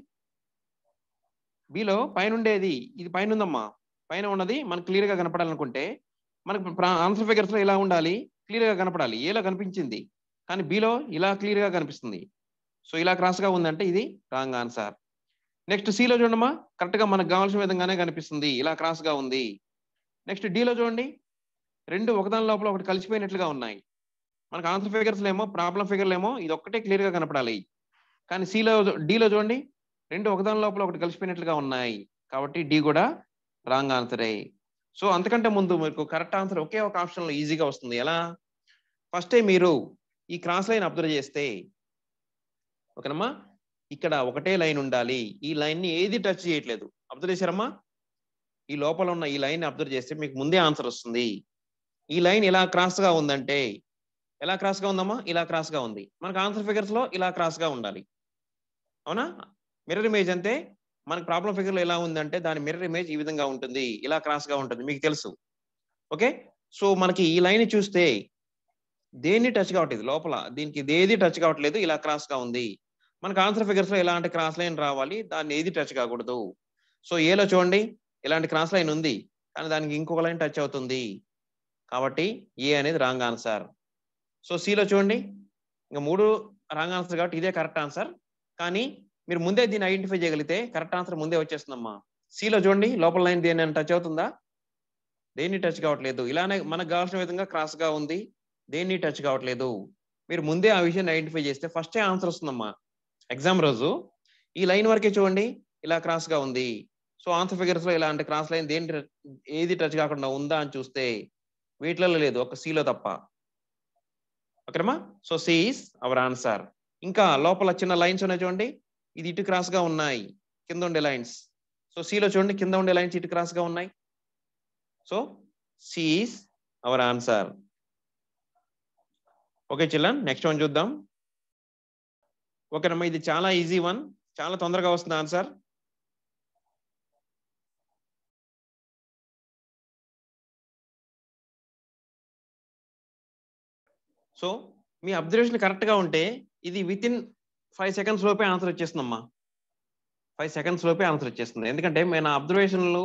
బిలో పైన ఉండేది ఇది పైన ఉందమ్మా. పైన ఉన్నది మనకు క్లియర్ గా కనపడాలనుకుంటే మనకు ఆన్సర్ ఫిగర్స్ లో ఇలా ఉండాలి, క్లియర్ గా కనపడాలి. ఏలో కనిపించింది కానీ బిలో ఇలా క్లియర్ గా కనిపిస్తుంది. సో ఇలా క్రాస్ గా ఉందంటే ఇది రాంగ్ ఆన్సర్. నెక్స్ట్ సిలో చూడమ్మా, కరెక్ట్ గా మనకు కావాల్సిన విధంగానే కనిపిస్తుంది, ఇలా క్రాస్ గా ఉంది. నెక్స్ట్ డిలో చూడండి, రెండు ఒకదాని లోపల ఒకటి కలిసిపోయినట్లుగా ఉన్నాయి. మనకు ఆన్సర్ ఫిగర్స్ ఏమో ప్రాబ్లం ఫిగర్లు ఏమో ఇది ఒక్కటే క్లియర్ గా కనపడాలి. కానీ డిలో చూడండి, రెండు ఒకదాని లోపల ఒకటి కలిసిపోయినట్లుగా ఉన్నాయి. కాబట్టి డి కూడా రాంగ్ ఆన్సరే. సో అంతకంటే ముందు మీకు కరెక్ట్ ఆన్సర్ ఒకే ఒక ఆప్షన్ లో ఈజీగా వస్తుంది. ఎలా? ఫస్ట్ మీరు ఈ క్రాస్ లైన్ అబ్జర్వ్ చేస్తే, ఓకేనమ్మా, ఇక్కడ ఒకటే లైన్ ఉండాలి. ఈ లైన్ ని ఏది టచ్ చేయట్లేదు. అబ్జర్వ్ చేశారమ్మా? ఈ లోపల ఉన్న ఈ లైన్ ని అబ్జర్వ్ చేస్తే మీకు ముందే ఆన్సర్ వస్తుంది. ఈ లైన్ ఇలా క్రాస్ గా ఉందంటే, ఎలా క్రాస్ గా ఉందమ్మా? ఇలా క్రాస్ గా ఉంది. మనకు ఆన్సర్ ఫిగర్స్ లో ఇలా క్రాస్ గా ఉండాలి. అవునా? మిర్రర్ ఇమేజ్ అంతే. మనకు ప్రాబ్లం ఫిగర్ లో ఎలా ఉందంటే దాని మిర్రర్ ఇమేజ్ ఈ విధంగా ఉంటుంది, ఇలా క్రాస్ గా ఉంటుంది, మీకు తెలుసు. ఓకే, సో మనకి ఈ లైన్ చూస్తే దేన్ని టచ్ కావట్లేదు, లోపల దీనికి ఏది టచ్ కావట్లేదు, ఇలా క్రాస్ గా ఉంది. మనకు ఆన్సర్ ఫిగర్స్ లో ఇలాంటి క్రాస్ లైన్ రావాలి, దాన్ని ఏది టచ్ కాకూడదు. సో ఏలో చూడండి, ఇలాంటి క్రాస్ లైన్ ఉంది కానీ దానికి ఇంకొక లైన్ టచ్ అవుతుంది. కాబట్టి ఏ అనేది రాంగ్ ఆన్సర్. సో సిలో చూడండి, ఇంకా మూడు రాంగ్ ఆన్సర్ కాబట్టి ఇదే కరెక్ట్ ఆన్సర్. కానీ మీరు ముందే దీన్ని ఐడెంటిఫై చేయగలిగితే కరెక్ట్ ఆన్సర్ ముందే వచ్చేస్తుందమ్మా. సిలో చూడండి, లోపల లైన్ దేని టచ్ అవుతుందా? దేన్ని టచ్ కావట్లేదు. ఇలానే మనకు కావాల్సిన విధంగా క్రాస్ గా ఉంది, దేన్ని టచ్ కావట్లేదు. మీరు ముందే ఆ విషయాన్ని ఐడెంటిఫై చేస్తే ఫస్టే ఆన్సర్ వస్తుందమ్మా. ఎగ్జామ్ రోజు ఈ లైన్ వరకే చూడండి, ఇలా క్రాస్ గా ఉంది. సో ఆన్సర్ ఫిగర్స్ లో ఇలాంటి క్రాస్ లైన్ దేని ఏది టచ్ కాకుండా ఉందా అని చూస్తే వీటిలలో లేదు, ఒక సిలో తప్ప. ఓకేనమ్మా, so C is our answer. ఇంకా లోపల చిన్న లైన్స్ ఉన్నాయి చూడండి, ఇది ఇటు క్రాస్ గా ఉన్నాయి, కింద ఉండే లైన్స్. సో సిలో చూడండి, కింద ఉండే లైన్స్ ఇటు క్రాస్ గా ఉన్నాయి. So C is our answer. Okay children, next one చూద్దాం. ఓకేనమ్మా, ఇది చాలా ఈజీ వన్, చాలా తొందరగా వస్తుంది ఆన్సర్. సో మీ అబ్జర్వేషన్ కరెక్ట్ గా ఉంటే ఇది విత్ ఇన్ 5 seconds లోపే ఆన్సర్ వచ్చేస్తుందమ్మా. 5 seconds లోపే ఆన్సర్ వచ్చేస్తుంది. ఎందుకంటే మన అబ్జర్వేషన్లు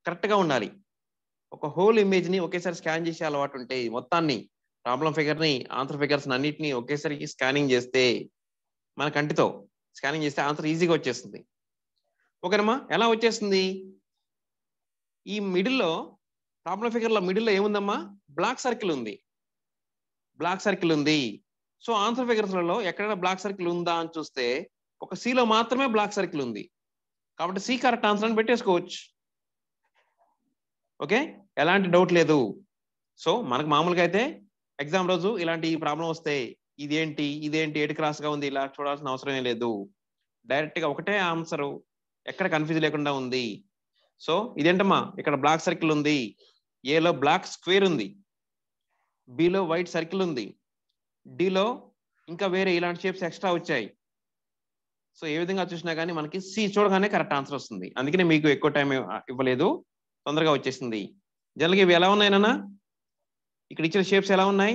కరెక్ట్ గా ఉండాలి. ఒక హోల్ ఇమేజ్ ని ఒకేసారి స్కాన్ చేసే అలవాటు ఉంటే మొత్తాన్ని ప్రాబ్లం ఫిగర్ ని ఆన్సర్ ఫిగర్స్ అన్నిటిని ఒకేసారి స్కానింగ్ చేస్తే మన కంటితో స్కానింగ్ చేస్తే ఆన్సర్ ఈజీగా వచ్చేస్తుంది. ఓకేనమ్మా, ఎలా వచ్చేస్తుంది? ఈ మిడిల్లో ప్రాబ్లం ఫిగర్ లో మిడిల్లో ఏముందమ్మా? బ్లాక్ సర్కిల్ ఉంది, బ్లాక్ సర్కిల్ ఉంది. సో ఆన్సర్ ఫిగర్స్ లలో ఎక్కడైనా బ్లాక్ సర్కిల్ ఉందా అని చూస్తే ఒక సిలో మాత్రమే బ్లాక్ సర్కిల్ ఉంది. కాబట్టి సి కరెక్ట్ ఆన్సర్ అని పెట్టేసుకోవచ్చు. ఓకే, ఎలాంటి డౌట్ లేదు. సో మనకు మామూలుగా అయితే ఎగ్జామ్ రోజు ఇలాంటి ప్రాబ్లం వస్తే ఇదేంటి ఇదేంటి ఏడు క్రాస్ గా ఉంది ఇలా చూడాల్సిన అవసరమే లేదు. డైరెక్ట్ గా ఒకటే ఆన్సర్, ఎక్కడ కన్ఫ్యూజ్ లేకుండా ఉంది. సో ఇదేంటమ్మా, ఇక్కడ బ్లాక్ సర్కిల్ ఉంది, ఏలో బ్లాక్ స్క్వేర్ ఉంది, బిలో వైట్ సర్కిల్ ఉంది, డిలో ఇంకా వేరే ఇలాంటి షేప్స్ ఎక్స్ట్రా వచ్చాయి. సో ఏ విధంగా చూసినా కానీ మనకి సి చూడగానే కరెక్ట్ ఆన్సర్ వస్తుంది. అందుకనే మీకు ఎక్కువ టైం ఇవ్వలేదు, తొందరగా వచ్చేసింది. జనరల్గా ఇవి ఎలా ఉన్నాయినా, ఇక్కడ ఇచ్చిన షేప్స్ ఎలా ఉన్నాయి?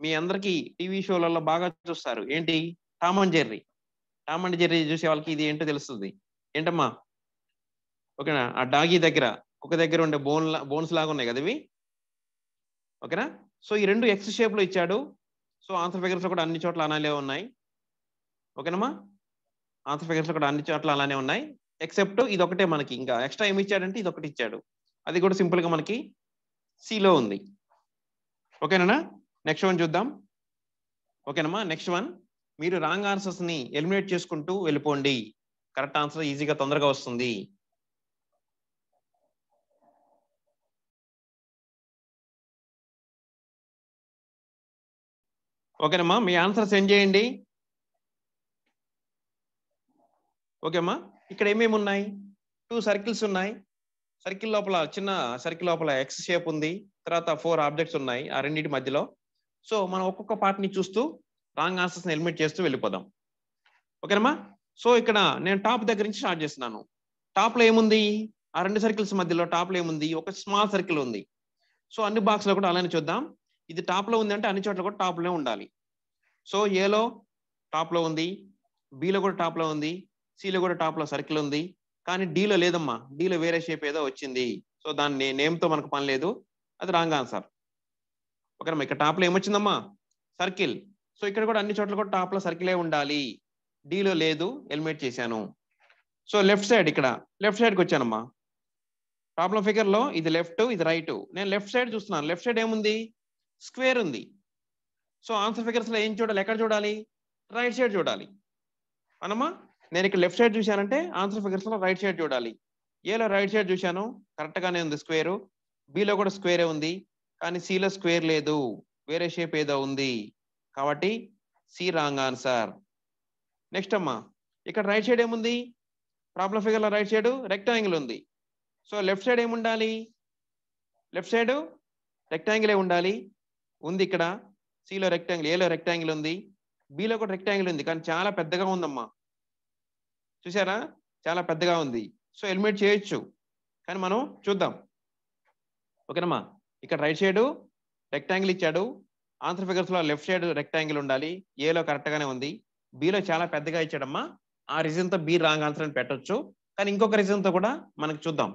మీ అందరికి టీవీ షోలలో బాగా చూస్తారు. ఏంటి? Tom and Jerry. Tom and Jerry చూసే వాళ్ళకి ఇది ఏంటో తెలుస్తుంది. ఏంటమ్మా? ఓకేనా? ఆ డాగీ దగ్గర ఒక దగ్గర ఉండే బోన్స్ లాగా ఉన్నాయి కదా ఇవి. ఓకేనా? సో ఈ రెండు ఎక్స్ షేప్ లో ఇచ్చాడు. సో ఆన్సర్ ఫిగర్స్ లో కూడా అన్ని చోట్ల అలానే ఉన్నాయి. ఓకేనమ్మా, ఆన్సర్ ఫిగర్స్ లో కూడా అన్ని చోట్ల అలానే ఉన్నాయి. ఎక్సెప్ట్ ఇది ఒకటే మనకి ఇంకా ఎక్స్ట్రా ఏమి ఇచ్చాడంటే ఇది ఒకటి ఇచ్చాడు. అది కూడా సింపుల్ గా మనకి సిలో ఉంది. ఓకేనా? నెక్స్ట్ వన్ చూద్దాం. ఓకేనమ్మా, నెక్స్ట్ వన్ మీరు రాంగ్ ఆన్సర్స్ ని ఎలిమినేట్ చేసుకుంటూ వెళ్ళిపోండి. కరెక్ట్ ఆన్సర్ ఈజీగా తొందరగా వస్తుంది. ఓకేనమ్మా, మీ ఆన్సర్ సెండ్ చేయండి. ఓకేమ్మా, ఇక్కడ ఏమేమి ఉన్నాయి? 2 సర్కిల్స్ ఉన్నాయి. సర్కిల్ లోపల చిన్న సర్కిల్ లోపల ఎక్స్ షేప్ ఉంది. తర్వాత 4 ఆబ్జెక్ట్స్ ఉన్నాయి ఆ రెండింటి మధ్యలో. సో మనం ఒక్కొక్క పార్ట్ ని చూస్తూ రాంగ్ ఆన్సర్స్ ని ఎలిమినేట్ చేస్తూ వెళ్ళిపోదాం. ఓకేనమ్మా. సో ఇక్కడ నేను టాప్ దగ్గర నుంచి స్టార్ట్ చేస్తున్నాను. టాప్ లో ఏముంది? ఆ 2 సర్కిల్స్ మధ్యలో టాప్ లో ఏముంది? ఒక స్మాల్ సర్కిల్ ఉంది. సో అన్ని బాక్స్ లో కూడా అలానే చూద్దాం. ఇది టాప్ లో ఉంది అంటే అన్ని చోట్ల కూడా టాప్ లో ఉండాలి. సో ఏలో టాప్ లో ఉంది, బిలో కూడా టాప్ లో ఉంది, సిలో కూడా టాప్ లో సర్కిల్ ఉంది. కానీ డీలో లేదమ్మా, డీలో వేరే షేప్ ఏదో వచ్చింది. సో దాన్ని నేమ్ తో మనకు పని లేదు, అది రాంగ్ ఆన్సర్. ఓకేనమ్మా. ఇక్కడ టాప్ లో ఏమొచ్చిందమ్మా? సర్కిల్. సో ఇక్కడ కూడా అన్ని చోట్ల కూడా టాప్ లో సర్కిలే ఉండాలి. డీలో లేదు, ఎలిమినేట్ చేశాను. సో లెఫ్ట్ సైడ్, ఇక్కడ లెఫ్ట్ సైడ్కి వచ్చానమ్మా. ప్రాబ్లం ఫిగర్ లో ఇది లెఫ్ట్, ఇది రైట్. నేను లెఫ్ట్ సైడ్ చూస్తున్నాను. లెఫ్ట్ సైడ్ ఏముంది? స్క్వేర్ ఉంది. సో ఆన్సర్ ఫిగర్స్ లో ఏం చూడాలి? ఎక్కడ చూడాలి? రైట్ సైడ్ చూడాలి అనమ్మా. నేను ఇక్కడ లెఫ్ట్ సైడ్ చూశానంటే ఆన్సర్ ఫిగర్స్ లో రైట్ సైడ్ చూడాలి. ఏలో రైట్ సైడ్ చూశాను, కరెక్ట్ గానే ఉంది స్క్వేర్. బిలో కూడా స్క్వేరే ఉంది, కానీ సిలో స్క్వేర్ లేదు, వేరే షేప్ ఏదో ఉంది. కాబట్టి సి రాంగ్ ఆన్సర్. నెక్స్ట్ అమ్మా, ఇక్కడ రైట్ సైడ్ ఏముంది? ప్రాబ్లం ఫిగర్ లో రైట్ సైడ్ రెక్టాంగిల్ ఉంది. సో లెఫ్ట్ సైడ్ ఏముండాలి? లెఫ్ట్ సైడ్ రెక్టాంగిలే ఉండాలి, ఉంది ఇక్కడ. సిలో రెక్టాంగిల్, ఏలో రెక్టాంగిల్ ఉంది, బిలో కూడా రెక్టాంగిల్ ఉంది, కానీ చాలా పెద్దగా ఉందమ్మా. చూసారా? చాలా పెద్దగా ఉంది. సో ఎలిమినేట్ చేయొచ్చు, కానీ మనం చూద్దాం. ఓకేనమ్మా. ఇక్కడ రైట్ సైడ్ రెక్టాంగిల్ ఇచ్చాడు, ఆన్సర్ ఫిగర్స్ లో లెఫ్ట్ సైడ్ రెక్టాంగిల్ ఉండాలి. ఏలో కరెక్ట్ గానే ఉంది, బిలో చాలా పెద్దగా ఇచ్చాడమ్మా. ఆ రీజన్ తో బి రాంగ్ ఆన్సర్ అని పెట్టొచ్చు, కానీ ఇంకొక రీజన్ తో కూడా మనకి చూద్దాం.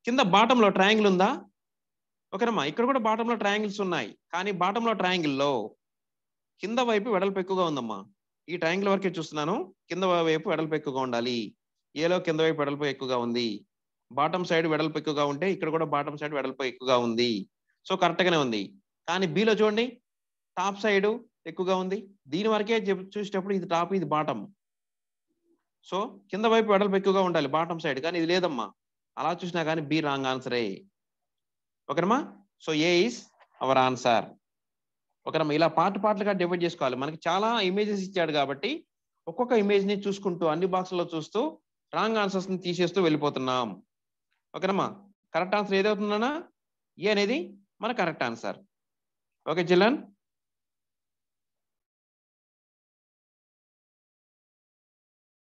కింద బాటమ్ లో ట్రయాంగిల్ ఉందా? ఓకేనమ్మా. ఇక్కడ కూడా బాటమ్ లో ట్రయాంగిల్స్ ఉన్నాయి, కానీ బాటమ్ లో ట్రయాంగిల్ లో కింద వైపు వెడల్పు ఎక్కువగా ఉందమ్మా. ఈ ట్రయాంగిల్ వరకే చూస్తున్నాను, కింద వైపు వెడల్పు ఎక్కువగా ఉండాలి. ఏలో కింద వైపు వెడల్పు ఎక్కువగా ఉంది, బాటమ్ సైడ్ వెడల్పు ఎక్కువగా ఉంటే ఇక్కడ కూడా బాటమ్ సైడ్ వెడల్పు ఎక్కువగా ఉంది. సో కరెక్ట్ గానే ఉంది. కానీ బిలో చూడండి, టాప్ సైడ్ ఎక్కువగా ఉంది. దీని వరకే చూసేటప్పుడు ఇది టాప్, ఇది బాటమ్. సో కింద వైపు వెడల్పు ఎక్కువగా ఉండాలి బాటమ్ సైడ్, కానీ ఇది లేదమ్మా. అలా చూసినా కానీ బి రాంగ్ ఆన్సరే. ఓకేనమ్మా. So A is our answer. ఓకేనమ్మా. ఇలా పార్ట్లుగా డివైడ్ చేసుకోవాలి. మనకి చాలా ఇమేజెస్ ఇచ్చాడు కాబట్టి ఒక్కొక్క ఇమేజ్ ని చూసుకుంటూ అన్ని బాక్స్లో చూస్తూ రాంగ్ ఆన్సర్స్ ని తీసేస్తూ వెళ్ళిపోతున్నాం. ఓకేనమ్మా. Correct answer ఏదవుతుందన్నా? ఏ అనేది మన కరెక్ట్ ఆన్సర్. Okay children.